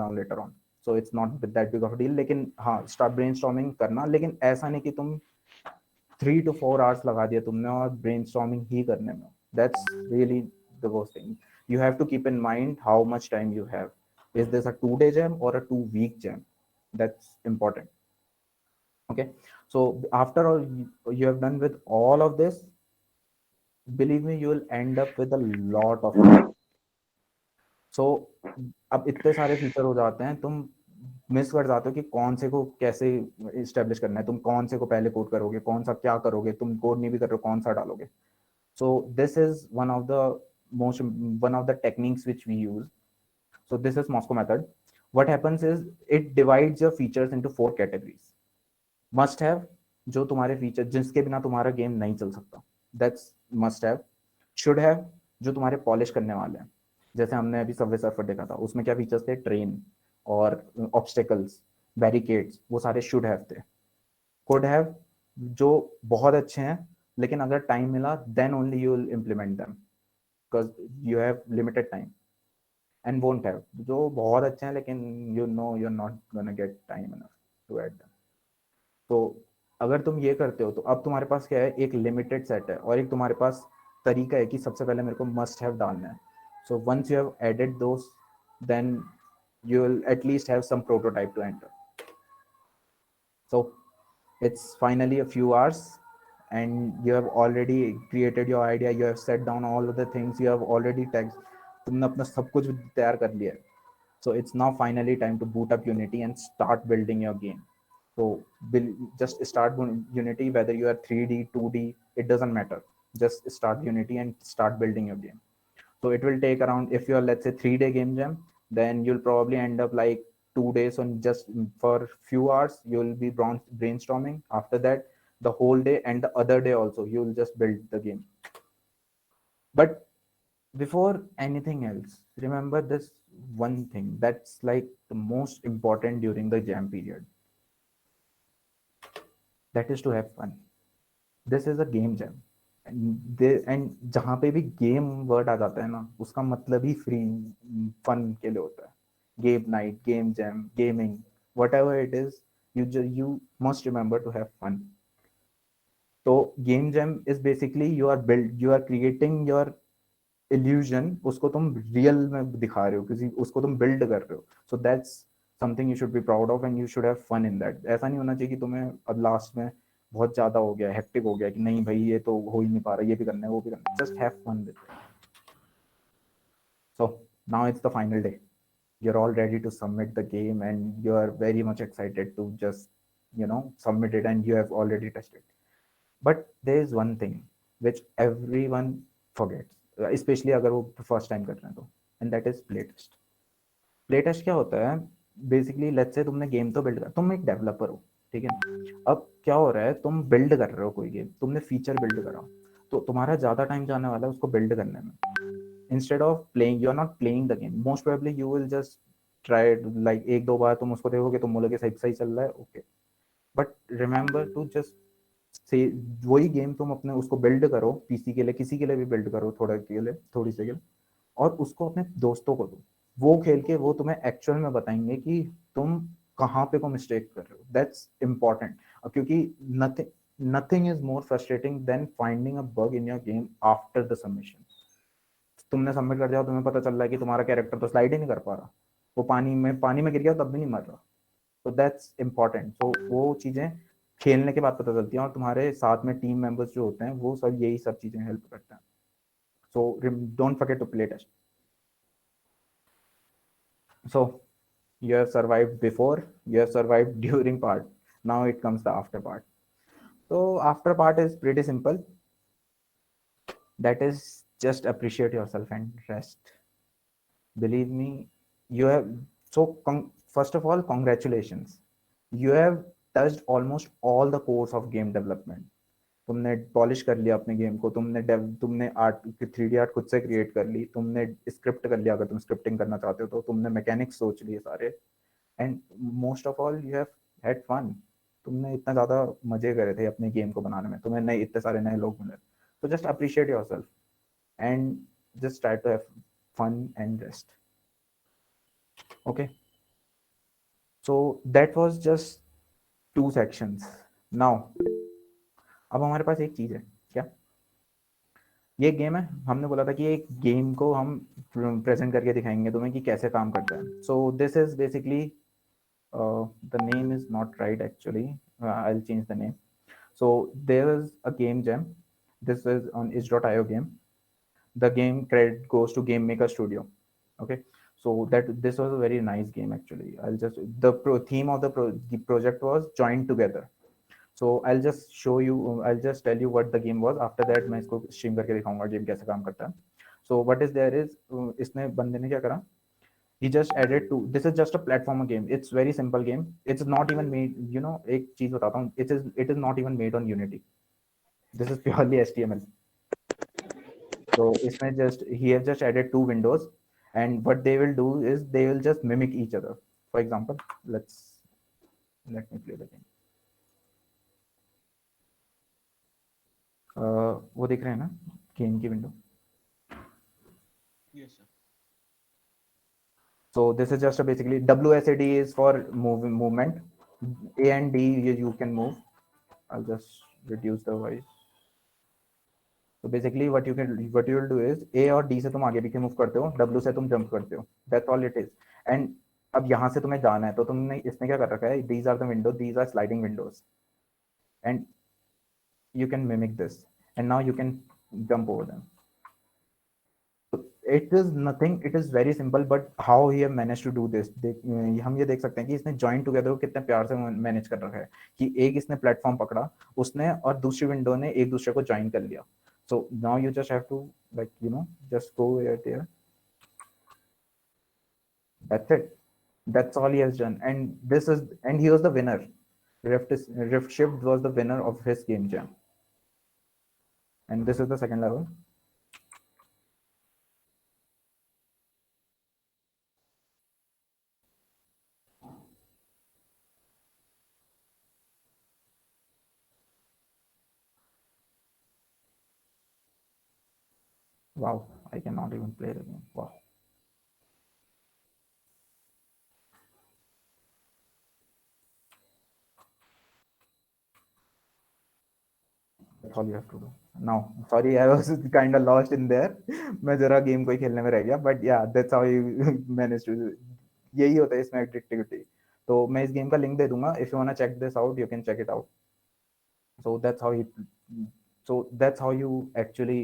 down later on. So it's not that big of a deal. लेकिन हाँ, start brainstorming करना, लेकिन ऐसा नहीं कि तुम 3 to 4 hours लगा दिया तुमने और brainstorming ही करने में. That's really the worst thing. You have to keep in mind how much time you have. Is this a 2-day jam or a 2-week jam? That's important. Okay, so after all you have done with all of this, believe me, you will end up with a lot of it. So अब इतने सारे feature हो जाते हैं, तुम miss कर जाते हो कि कौन से को कैसे इस्टेब्लिश करना है, तुम कौन से को पहले कोड करोगे, कौन सा क्या करोगे, तुम कोड नहीं भी कर रहे हो, कौन सा डालोगे. So this is one of the techniques which we use. So this is Moscow method. What happens is it divides your features into 4 categories. Must have, जो तुम्हारे फीचर जिसके बिना तुम्हारा गेम नहीं चल सकता, that's must have. Should have, जो तुम्हारे पॉलिश करने वाले हैं. जैसे हमने अभी सबवे सर्फर देखा था, उसमें क्या फीचर्स थे, ट्रेन और ऑब्स्टेकल्स, बैरिकेड्स, वो सारे शुड हैव थे. कुड हैव जो बहुत अच्छे हैं, लेकिन अगर टाइम मिला then only you will implement them, because you have limited time. And won't have, जो बहुत अच्छे हैं लेकिन you know you are not gonna get time enough to add them. तो अगर तुम ये करते हो तो अब तुम्हारे पास क्या है, एक लिमिटेड सेट है और एक तुम्हारे पास तरीका है कि सबसे पहले मेरे को मस्ट हैव डालना है. So once you have added those, then you will at least have some prototype to enter. So it's finally a few hours and you have already created your idea, you have set down all of the things, you have already tagged, तुमने अपना सब कुछ तैयार कर लिया है. So it's now finally time to boot up Unity and start building your game. So just start Unity, whether you are 3D, 2D, it doesn't matter. Just start Unity and start building your game. So it will take around, if you're let's say 3-day game jam, then you'll probably end up like 2 days on just for few hours you'll be brainstorming. After that, the whole day and the other day also you'll just build the game. But before anything else, remember this one thing that's like the most important during the jam period. That is to have fun. This is a game jam and जहाँ पे भी game word आ जाता है ना, उसका मतलब ही free fun के लिए होता है. Game night, game jam, gaming, whatever it is, you must remember to have fun. तो game jam is basically you are creating your illusion, उसको तुम रियल में दिखा रहे हो, किसी उसको तुम बिल्ड कर रहे हो. So that's something you should be proud of and you should have fun in that. ऐसा नहीं होना चाहिए कि तुम्हें अब लास्ट में बहुत ज्यादा हो गया, हेक्टिक हो गया कि नहीं भाई ये तो हो ही नहीं पा रहा, ये भी करना है वो भी करना है. Just have fun with it. So now it's the final day. You're all ready to submit the game and you are very much excited to just submit it, and you have already tested. But there is one thing which everyone forgets, especially अगर वो first time कर रहे हैं तो, and that is play test. Play test क्या होता है basically? Let's say तुमने गेम तो बिल्ड कर, तुम एक डेवलपर हो, ठीक है. अब क्या हो रहा है, तुम बिल्ड कर रहे हो कोई गेम, तुमने फीचर बिल्ड करा, तो तुम्हारा ज्यादा टाइम जाने वाला है उसको बिल्ड करने में. Instead of playing, you are not playing the game, most probably you will just try, like एक दो बार तुम उसको देखोगे, तुम बोलोगे सही सही चल रहा है, okay. But remember to just say वही गेम तुम अपने उसको बिल्ड करो, पीसी के लिए, किसी के लिए भी बिल्ड करो, थोड़ा के लिए, थोड़ी सी के लिए, और उसको अपने दोस्तों को दो. वो खेल के वो तुम्हें एक्चुअल में बताएंगे कि तुम कहाँ पे को मिस्टेक कर रहे हो. दैट्स इम्पॉर्टेंट, क्योंकि nothing is more frustrating than finding a bug in your game after the submission. तुमने सबमिट कर दिया, तुम्हें पता चल रहा है कि तुम्हारा कैरेक्टर तो स्लाइड ही नहीं कर पा रहा, वो पानी में गिर गया तब भी नहीं मर रहा. तो दैट्स इम्पॉर्टेंट. तो वो चीजें खेलने के बाद पता चलती हैं, और तुम्हारे साथ में टीम मेंबर्स जो होते हैं वो सब यही सब चीजें हेल्प करते हैं. So don't forget to play test. So you have survived before, you have survived during part, now it comes the after part. So after part is pretty simple. That is just appreciate yourself and rest. Believe me, you have, so first of all, congratulations, you have touched almost all the course of game development. तुमने polish कर लिया अपने game को, तुमने art, 3D art खुद से create कर ली, तुमने स्क्रिप्ट कर लिया अगर तुम स्क्रिप्टिंग करना चाहते हो तो, तुमने मैकेनिक्स सोच लिए सारे, and most of all you have had fun. तुमने इतना ज़्यादा मजे करे थे अपने गेम को बनाने में, तुम्हें नए इतने सारे नए लोग मिले. तो just appreciate yourself and just try to have fun and rest. Okay, so that was just 2 sections. Now अब हमारे पास एक चीज है, क्या? ये गेम है. हमने बोला था कि एक गेम को हम प्रेजेंट करके दिखाएंगे तुम्हें कि कैसे काम करता है. So this is basically, the name is not right actually, I will change the name. So there is a game jam. This is on itch.io game. The game credit goes to Game Maker Studio. Okay, so this was a very nice game actually. The theme of the project was joined together. So I'll just show you, I'll just tell you what the game was. After that मैं इसको stream करके दिखाऊंगा game कैसे काम करता है. So what is there is, इसने बंदे ने क्या करा, he just added to, this is just a platformer game. It's very simple game. It's not even made, एक चीज बताता हूँ, it is not even made on Unity. This is purely HTML. So इसमें he has just added 2 windows, and what they will do is they will just mimic each other. For example, let me play the game. वो दिख रहे हैं ना game की window? Yes, sir. So this is just basically, WSAD is for movement. A and D you can move. I'll just reduce the voice. So basically what you will do is A और D से तुम आगे पीछे move करते हो, W से तुम jump करते हो. That's all it is. And अब यहाँ से तुम्हें जाना है, तो तुमने इसमें क्या कर रखा है, these are the windows, these are sliding windows, and you can mimic this, and now you can jump over them. It is nothing, it is very simple, but how he have managed to do this, हम ये देख सकते हैं कि इसने join together को कितने प्यार से मैनेज कर रखा है, कि एक इसने प्लेटफॉर्म पकड़ा उसने, और दूसरी विंडो ने एक दूसरे को ज्वाइन कर लिया. So now you just have to, like, just go right there. That's it. That's all he has done, and he was the winner. Rift Shift was the winner of his game jam, and this is the second level. Wow, I cannot even play the game. Wow. That's all you have to do. Now, sorry, I was kind of lost in there. मैं जरा game को ही खेलने में रह गया, but yeah, that's how you manage to. यही होता है इसमें एडिक्टिविटी. तो मैं इस गेम का लिंक दे दूंगा. If you wanna check this out, you can check it out. So that's how you actually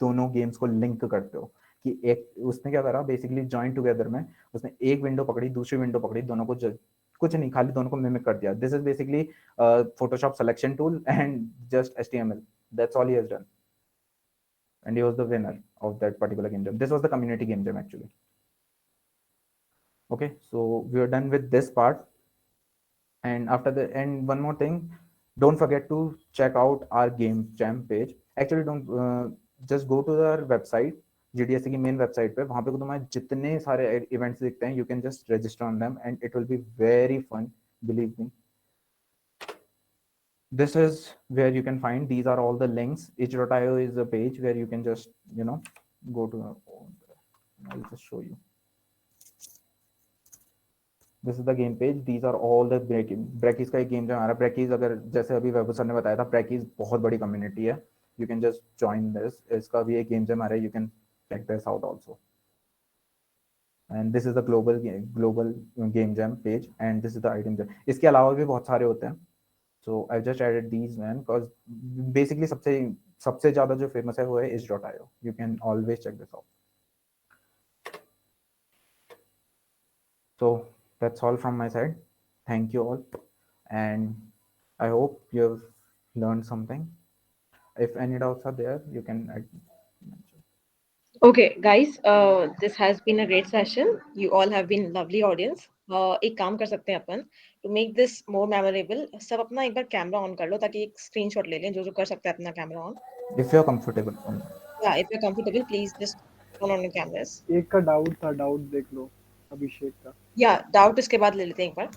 दोनों गेम्स को लिंक करते हो. कि एक उसने क्या करा, बेसिकली जॉइन टुगेदर में उसने एक विंडो पकड़ी, दूसरी विंडो पकड़ी, दोनों को कुछ नहीं, खाली दोनों को मिमिक कर दिया. This is basically Photoshop selection tool and just HTML. That's all he has done, and he was the winner of that particular game jam. This was the community game jam actually. Okay, so we are done with this part, and one more thing, don't forget to check out our game jam page. Actually, don't just go to our website, GDSC की main website पे. वहां पे तुम्हारे जितने सारे events दिखते हैं, you can just register on them and it will be very fun, believe me. This is where you can find, these are all the links. itch.io is a page where you can just go to. I'll just show you. This is the game page. These are all the Brackeys का एक game जो हमारा Brackeys, अगर जैसे अभी वैभव sir ने बताया था, Brackeys बहुत बड़ी कम्युनिटी है. You can just join this. इसका भी एक गेम जम आ रहा है. You can check this out also. And this is the global game jam page, and this is the item jam. इसके अलावा भी बहुत सारे होते हैं. So I've just added these, man, because basically सबसे ज़्यादा जो फेमस है वो है itch.io. You can always check this out. So that's all from my side. Thank you all, and I hope you've learned something. If any doubts are there, you can Okay, guys, this has been a great session. You all have been lovely audience. एक काम कर सकते हैं अपन, to make this more memorable, सब अपना एक बार camera on कर लो ताकि एक स्क्रीनशॉट ले लें, जो कर सकते हैं अपना camera on. if you're comfortable. Yeah, if you're comfortable, please just turn on your cameras. एक का डाउट देख लो अभिषेक का. Yeah, डाउट इसके बाद ले लेते हैं एक बार.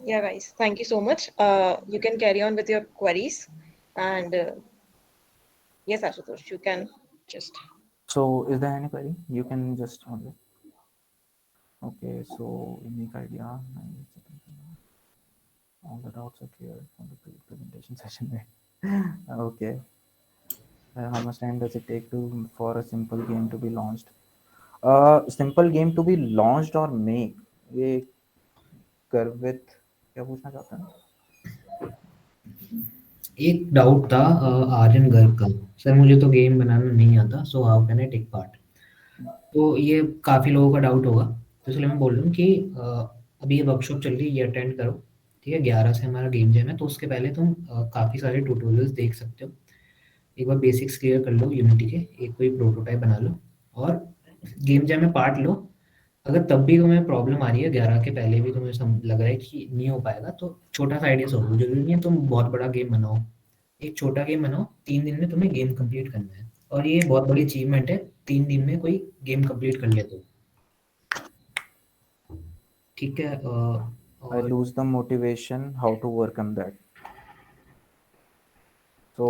Yeah, guys, thank you so much. You can carry on with your queries, and yes, Ashutosh, you can just. So is there any query? You can just only. Okay, so unique idea. All the doubts are clear from the presentation session. Okay. How much time does it take for a simple game to be launched? Simple game to be launched or made? ये गर्वित क्या पूछना चाहता है? एक doubt था आर्यन गर्ग का. Sir मुझे तो गेम बनाना नहीं आता, so how can I take part? तो ये काफ़ी लोगों का डाउट होगा, तो इसलिए मैं बोल रहा हूँ कि अभी ये वर्कशॉप चल रही है, ये अटेंड करो, ठीक है. 11 से हमारा गेम जैम है, तो उसके पहले तुम काफ़ी सारे ट्यूटोरियल्स देख सकते हो. एक बार बेसिक्स क्लियर कर लो यूनिटी के, एक कोई प्रोटोटाइप बना लो और गेम जैम में पार्ट लो. अगर तब भी तुम्हें प्रॉब्लम आ रही है, 11 के पहले भी तुम्हें लग रहा है कि नहीं हो पाएगा, तो छोटा सा आइडिया सोचो. जरूरी नहीं है तुम बहुत बड़ा गेम बनाओ, एक छोटा गेम बनाओ. 3 दिन में तुम्हें गेम कंप्लीट करना है, और ये बहुत बड़ी अचीवमेंट है 3 दिन में कोई गेम कंप्लीट कर ले तो, ठीक है. I lose the motivation. How to overcome that? तो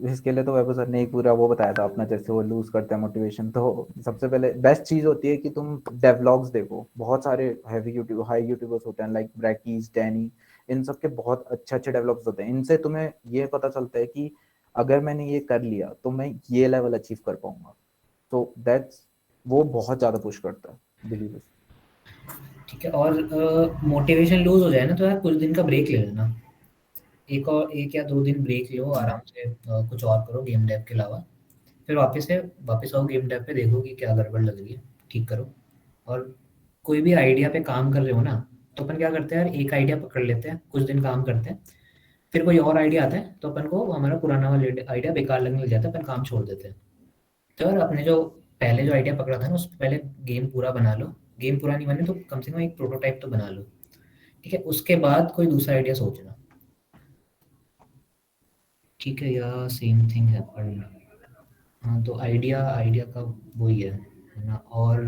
इसके लिए तो वैभव सर ने एक पूरा वो बताया था अपना, जैसे वो लूज करते हैं मोटिवेशन. तो सबसे पहले बेस्ट चीज होती है कि तुम डेवलॉग्स देखो. बहुत सारे हाई यूट्यूबर्स होते हैं, लाइक ब्रैकीज, डैनी, इन सब के बहुत अच्छे डेवलॉप्स होते हैं. इनसे तुम्हें ये पता चलता है कि अगर मैंने ये कर लिया तो मैं ये लेवल अचीव कर पाऊंगा. तो दैट्स वो बहुत ज्यादा पुश करता है, बिलीव. ठीक है. और मोटिवेशन लूज हो जाए ना, तो यार कुछ दिन का ब्रेक ले लेना. एक या 2 दिन ब्रेक लो, आराम से कुछ और करो गेम डेव के अलावा. फिर वापस आओ गेम डेव पे, देखो कि क्या गड़बड़ लग रही है, ठीक करो. और कोई भी आइडिया पे काम कर रहे हो ना, तो अपन क्या करते हैं यार, एक आइडिया पकड़ लेते हैं, कुछ दिन काम करते हैं, फिर कोई और आइडिया आता है तो अपन को हमारा पुराना वाला आइडिया बेकार लगने लग जाता है, अपन काम छोड़ देते हैं. तो यार अपने जो पहले जो आइडिया पकड़ा था ना, उस पर पहले गेम पूरा बना लो. गेम पूरा नहीं बने तो कम से कम एक प्रोटोटाइप तो बना लो ठीक है, उसके बाद कोई दूसरा आइडिया सोचना, ठीक है, या सेम थिंग हैपन। हाँ, तो आइडिया का वही है ना। और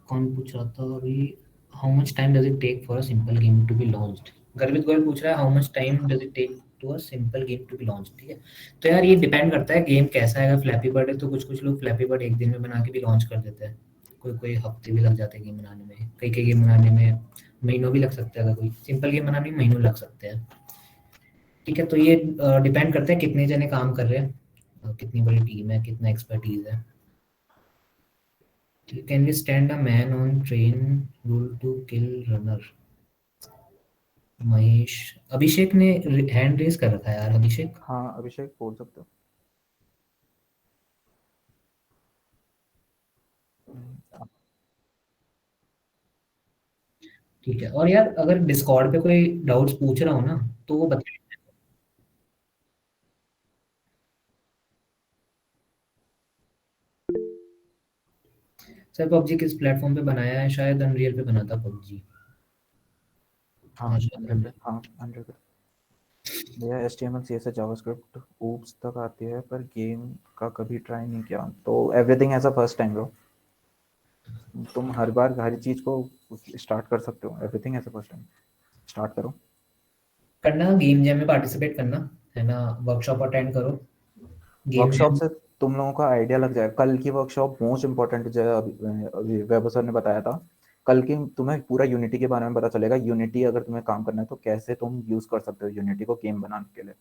कौन पूछ रहा था अभी, how much time does it take for a simple game to be launched. Garvit Goyal पूछ रहा है how much time does it take to a simple game to be launch. ठीक है, तो यार ये डिपेंड करता है गेम कैसा है। अगर फ्लैपी बर्ड है तो कुछ लोग फ्लैपी बर्ड एक दिन में बना के भी लॉन्च कर देते हैं, कोई हफ्ते भी लग जाते हैं गेम बनाने में, कई गेम बनाने में महीनों भी लग सकते हैं, अगर कोई सिंपल गेम बनाने में महीनों लग सकते हैं। ठीक है, तो ये डिपेंड करता है कितने जने काम कर रहे हैं, कितनी बड़ी टीम है, कितना एक्सपर्टीज है। Can we stand a man on train rule to kill runner. Mahesh, Abhishek ने हैंड रेस कर रखा है यार। अभिषेक, हाँ अभिषेक बोल सकते हो। ठीक है, और यार अगर डिस्कॉर्ड पे कोई डाउट्स पूछ रहा हो ना तो वो बताइए। सर पबजी किस प्लेटफॉर्म पे बनाया है? शायद अनरियल पे बना था पबजी। हाँ 100 पे, हाँ 100 पे भैया। HTML CSS जावास्क्रिप्ट oops तक आती है पर गेम का कभी ट्राई नहीं किया। तो everything as a first time bro, तुम हर बार हर चीज को स्टार्ट कर सकते हो। Everything as a first time, start करो। करना, गेम जैम में पार्टिसिपेट करना है ना, वर्कशॉप अटेंड करो। गेम वर्कशॉप जैम से तुम लोगों का आइडिया लग जाएगा। कल की वर्कशॉप मोस्ट इंपॉर्टेंट, जो अभी वैभव सर ने बताया था, कल की तुम्हें पूरा यूनिटी के बारे में पता चलेगा। यूनिटी अगर तुम्हें काम करना है तो कैसे तुम यूज कर सकते हो यूनिटी को गेम बनाने के लिए।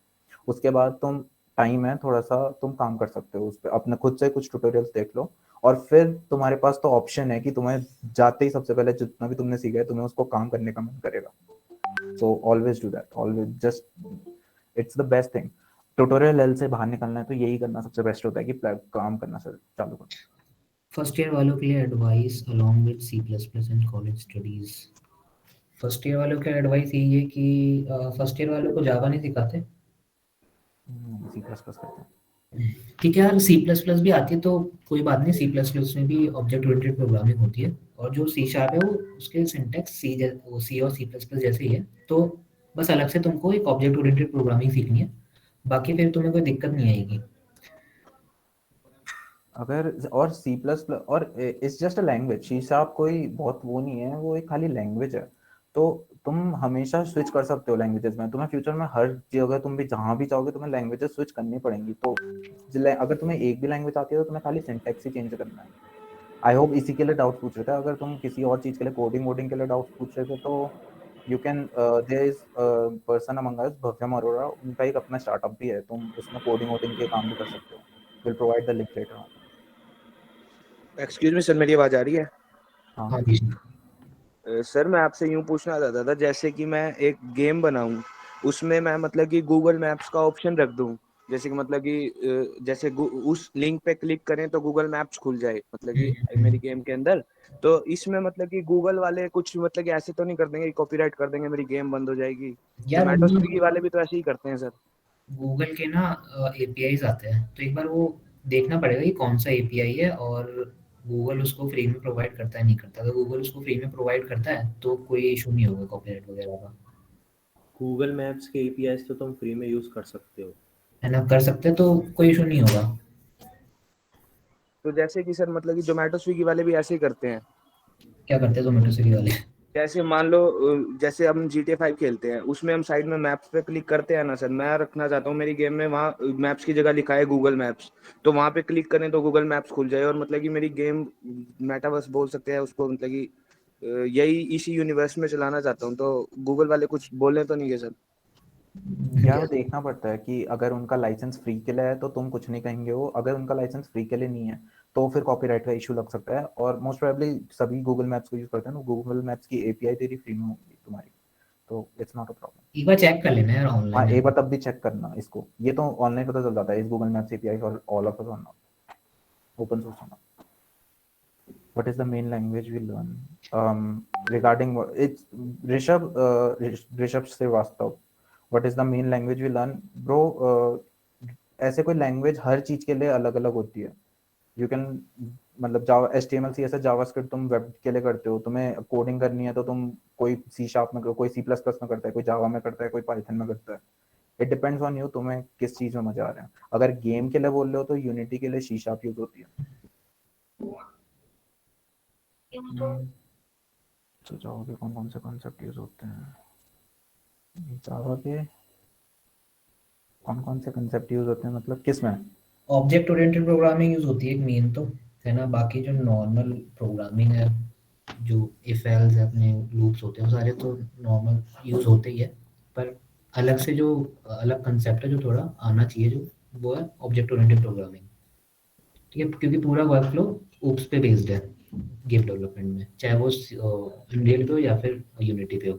उसके बाद तुम टाइम है थोड़ा सा, तुम काम कर सकते हो उस पर, अपने खुद से कुछ ट्यूटोरियल्स देख लो। और फिर तुम्हारे पास तो ऑप्शन है कि तुम्हें जाते ही सबसे पहले जितना भी तुमने सीखा है तुम्हें उसको काम करने का मन करेगा। So always do that, always just, it's the best thing. Tutorial L से बाहर निकलना है तो यही करना सबसे बेस्ट होता है कि काम करना सर चालू करो। फर्स्ट ईयर वालों के लिए advice along with C++ and college studies. First year वालों के एडवाइस यही है कि फर्स्ट ईयर वालों को जावा नहीं सिखाते। C++ करते हैं। ठीक है यार, C++ भी आती है तो कोई बात नहीं, C++ में भी ऑब्जेक्ट ओरिएंटेड प्रोग्रामिंग होती है, और जो C# है वो उसके सिंटैक्स C और C++ जैसे ही है। तो बस अलग से तुमको एक ऑब्जेक्ट ओरिएंटेड प्रोग्रामिंग सीखनी है, बाकी फिर तुम्हें कोई दिक्कत नहीं आएगी। अगर और C++ और it's just a language. C# कोई बहुत वो नहीं है, वो एक खाली लैंग्वेज है। तो तुम हमेशा स्विच कर सकते हो लैंग्वेजेस में। तुम्हें फ्यूचर में हर जगह तुम भी जहाँ भी चाहोगे तुम्हें लैंग्वेजेस स्विच करनी पड़ेंगी। तो अगर तुम्हें एक भी लैंग्वेज आती है तो तुम्हें खाली सिंटैक्स ही चेंज करना है। आई होप इसी के लिए डाउट पूछ रहे थे। अगर तुम किसी और चीज के लिए कोडिंग वोडिंग के लिए डाउट पूछ रहे थे तो you can, there is person among us, Bhavyam Arora, उनका एक अपना स्टार्टअप भी है। तुम उसमें कोडिंग वोडिंग के काम भी कर सकते हो। Will provide the link later on. Excuse me sir, मेरी आवाज आ रही है? हाँ जी। सर मैं आपसे यूं पूछना चाहता था, जैसे कि मैं एक गेम बनाऊं, उसमें मैं मतलब कि गूगल मैप्स का ऑप्शन रख दूं। जैसे कि मतलब कि जैसे उस लिंक पे क्लिक करें तो गूगल मैप्स खुल जाए मतलब कि मेरी गेम के अंदर। तो इसमें मतलब कि गूगल वाले कुछ मतलब कि ऐसे तो नहीं कर देंगे कि कॉपीराइट कर देंगे, मेरी गेम बंद हो जाएगी? यार जोमेटो स्विगी वाले भी तो ऐसे ही करते हैं सर। गूगल के ना APIs आते हैं, तो एक बार वो देखना पड़ेगा कि कौन सा API है और गूगल उसको फ्री में प्रोवाइड करता है नहीं करता। अगर गूगल उसको फ्री में प्रोवाइड करता है तो कोई इशू नहीं होगा कॉपीराइट वगैरह का। गूगल मैप्स के APIs तो तुम फ्री में यूज कर सकते हो, है ना, कर सकते हैं तो कोई इशू नहीं होगा। तो जैसे कि सर मतलब कि जोमेटो स्विगी वाले भी ऐसे ही करते हैं। क्या करते हैं जोमेटो स्विगी वाले? जैसे मान लो जैसे हम GTA 5 खेलते हैं, उसमें हम साइड में मैप्स पे क्लिक करते हैं ना सर। मैं रखना चाहता हूँ मेरी गेम में वहाँ मैप्स की जगह लिखा है गूगल मैप्स, तो वहाँ पे क्लिक करें तो गूगल मैप्स खुल जाए और मतलब कि मेरी गेम मेटावर्स बोल सकते हैं उसको, मतलब कि यही इसी यूनिवर्स में चलाना चाहता हूँ। तो गूगल वाले कुछ बोले तो नहीं है सर? यार देखना पड़ता है कि अगर उनका लाइसेंस फ्री के लिए है तो तुम कुछ नहीं कहेंगे वो। अगर उनका लाइसेंस फ्री के लिए नहीं है तो फिर कॉपीराइट का इशू लग सकता है। और मोस्ट प्रोबेबली सभी गूगल मैप्स को यूज करते हैं, गूगल मैप्स की API तेरी फ्री में होगी तुम्हारी, तो इट्स नॉट अ प्रॉब्लम। एक बार चेक कर लेना यार हाँ ऑनलाइन। एक बार तब भी चेक करना इसको, ये तो ऑनलाइन पता चल जाता है। इस Google maps API for all of us और नॉट ओपन सोर्स होना। What is the main language we learn? Regarding it's Rishabh Srivastav. What is the main language we learn, bro? ऐसे कोई लैंग्वेज हर चीज के लिए अलग अलग होती है। यू कैन मतलब जावा HTML CSS जावास्क्रिप्ट तुम वेब के लिए करते हो, तुम्हें कोडिंग करनी है तो तुम कोई C# में, कोई C++ में करता है, कोई जावा में करता है, कोई पाइथन में करता है। इट डिपेंड्स ऑन यू, तुम्हें किस चीज में मजा आ रहा है। अगर गेम के लिए बोल रहे हो तो यूनिटी के लिए C# यूज होती है। तो जावा के कौन कौन से कॉन्सेप्ट यूज होते हैं? जावा के कौन कौन से कॉन्सेप्ट यूज होते हैं मतलब किस में? ऑब्जेक्ट ओरिएंटेड प्रोग्रामिंग यूज होती है एक मेन तो, है ना। बाकी जो नॉर्मल प्रोग्रामिंग है, जो इफ एल्स है, अपने लूप्स होते हैं, वो सारे तो नॉर्मल यूज होते ही है। पर अलग से जो अलग कंसेप्ट है जो थोड़ा आना चाहिए, जो वो है ऑब्जेक्ट ओरिएंटेड प्रोग्रामिंग। ठीक है, क्योंकि पूरा वर्कफ्लो ओप्स पे बेस्ड है गेम डेवलपमेंट में, चाहे वो अनरियल पे हो या फिर यूनिटी पे हो।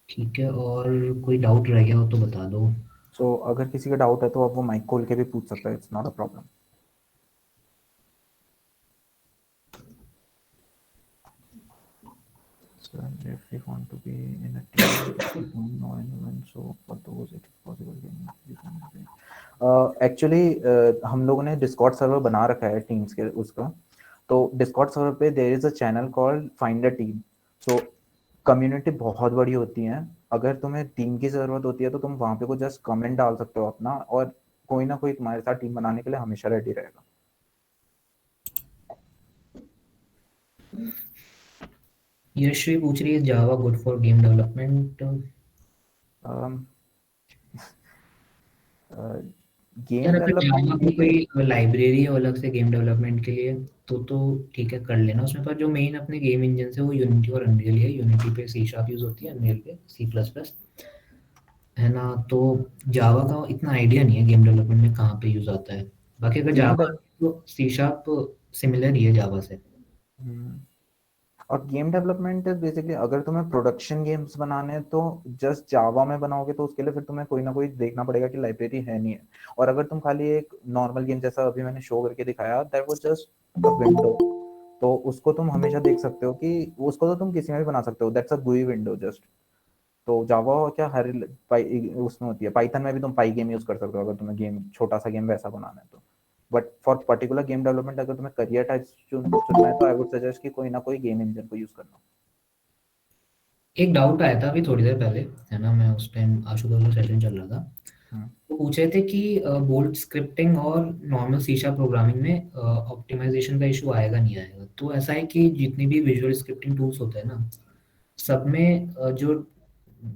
ठीक है, और कोई डाउट रह गया हो तो बता दो। सो अगर किसी का डाउट है तो अब वो माइक खोल के भी पूछ सकता है, it's not a problem. So if we want to be in a team, we don't know anyone, so for those it is possible actually हम लोगों ने डिस्कॉर्ड सर्वर बना रखा है टीम्स के उसका। तो डिस्कॉर्ड सर्वर पे there is a channel called find a team. So community बहुत बड़ी होती है, अगर तुम्हें टीम की जरूरत होती है तो तुम वहां पे को जस्ट कमेंट डाल सकते हो अपना, और कोई ना कोई तुम्हारे साथ टीम बनाने के लिए हमेशा रेडी रहेगा। यशवी पूछ रही है Java good for game development. Game development की कोई लाइब्रेरी है अलग से गेम डेवलपमेंट के लिए तो ठीक है, कर लेना उसमें। पर जो मेन अपने गेम इंजन से वो यूनिटी और अनरियल है। यूनिटी पे C# यूज होती है, अनरियल पे C++, है ना। तो जावा का इतना आइडिया नहीं है गेम डेवलपमेंट में कहाँ पे यूज आता है। बाकी अगर जावा तो C# सिमिलर ही है जावा से। और गेम डेवलपमेंट इज बेसिकली, अगर तुम्हें प्रोडक्शन गेम्स बनाने हैं तो जस्ट जावा में बनाओगे तो उसके लिए फिर तुम्हें कोई ना कोई देखना पड़ेगा कि लाइब्रेरी है नहीं है। और अगर तुम खाली एक नॉर्मल गेम जैसा अभी मैंने शो करके दिखाया, that was just a window, तो उसको तुम हमेशा देख सकते हो कि उसको तो तुम किसी में भी बना सकते हो, that's a GUI window just. तो जावा क्या हर उसमें होती है, पाइथन में भी तुम पाई गेम यूज कर सकते हो अगर तुम्हें गेम छोटा सा गेम वैसा बनाना है तो। But for particular game development अगर तुम्हें करियर टाइप चुनना है तो आई वुड सजेस्ट कि कोई ना कोई गेम इंजन को यूज करना। एक डाउट आया था अभी थोड़ी देर पहले, है ना, मैं उस टाइम आशुतोष का सेशन चल रहा था, वो पूछ रहे थे कि बोल्ट स्क्रिप्टिंग और नॉर्मल C# प्रोग्रामिंग में ऑप्टिमाइजेशन का इशू आएगा नहीं आएगा। तो ऐसा है कि जितने भी विजुअल स्क्रिप्टिंग टूल्स होते हैं ना, सब में जो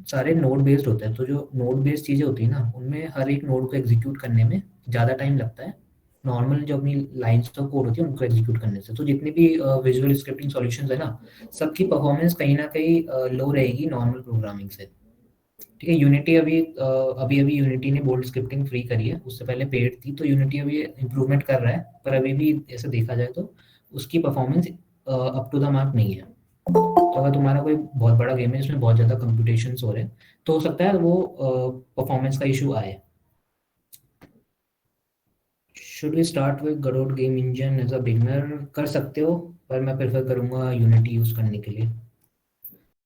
सारे नोड बेस्ड होते हैं, तो जो नोड बेस्ड चीजें होती है ना, उनमें हर एक नोड को एग्जीक्यूट करने में ज़्यादा टाइम लगता है नॉर्मल जो अपनी लाइंस ऑफ कोड होती है उनको एग्जीक्यूट करने से। तो जितने भी विजुअल स्क्रिप्टिंग सॉल्यूशंस है ना, सबकी परफॉर्मेंस कहीं ना कहीं लो रहेगी नॉर्मल प्रोग्रामिंग से। ठीक है, यूनिटी अभी यूनिटी ने बोल्ट स्क्रिप्टिंग फ्री करी है, उससे पहले पेड थी। तो यूनिटी अभी इम्प्रूवमेंट कर रहा है, पर अभी भी ऐसे देखा जाए तो उसकी performance up to the mark नहीं है। तो अगर तुम्हारा कोई बहुत बड़ा गेम है जिसमें बहुत ज़्यादा कंप्यूटेशंस हो रहे हैं तो हो सकता है वो परफॉर्मेंस का इशू आए। Should we start with Godot game engine as a beginner? कर सकते हो, पर मैं प्रेफर करूंगा यूनिटी यूज करने के लिए।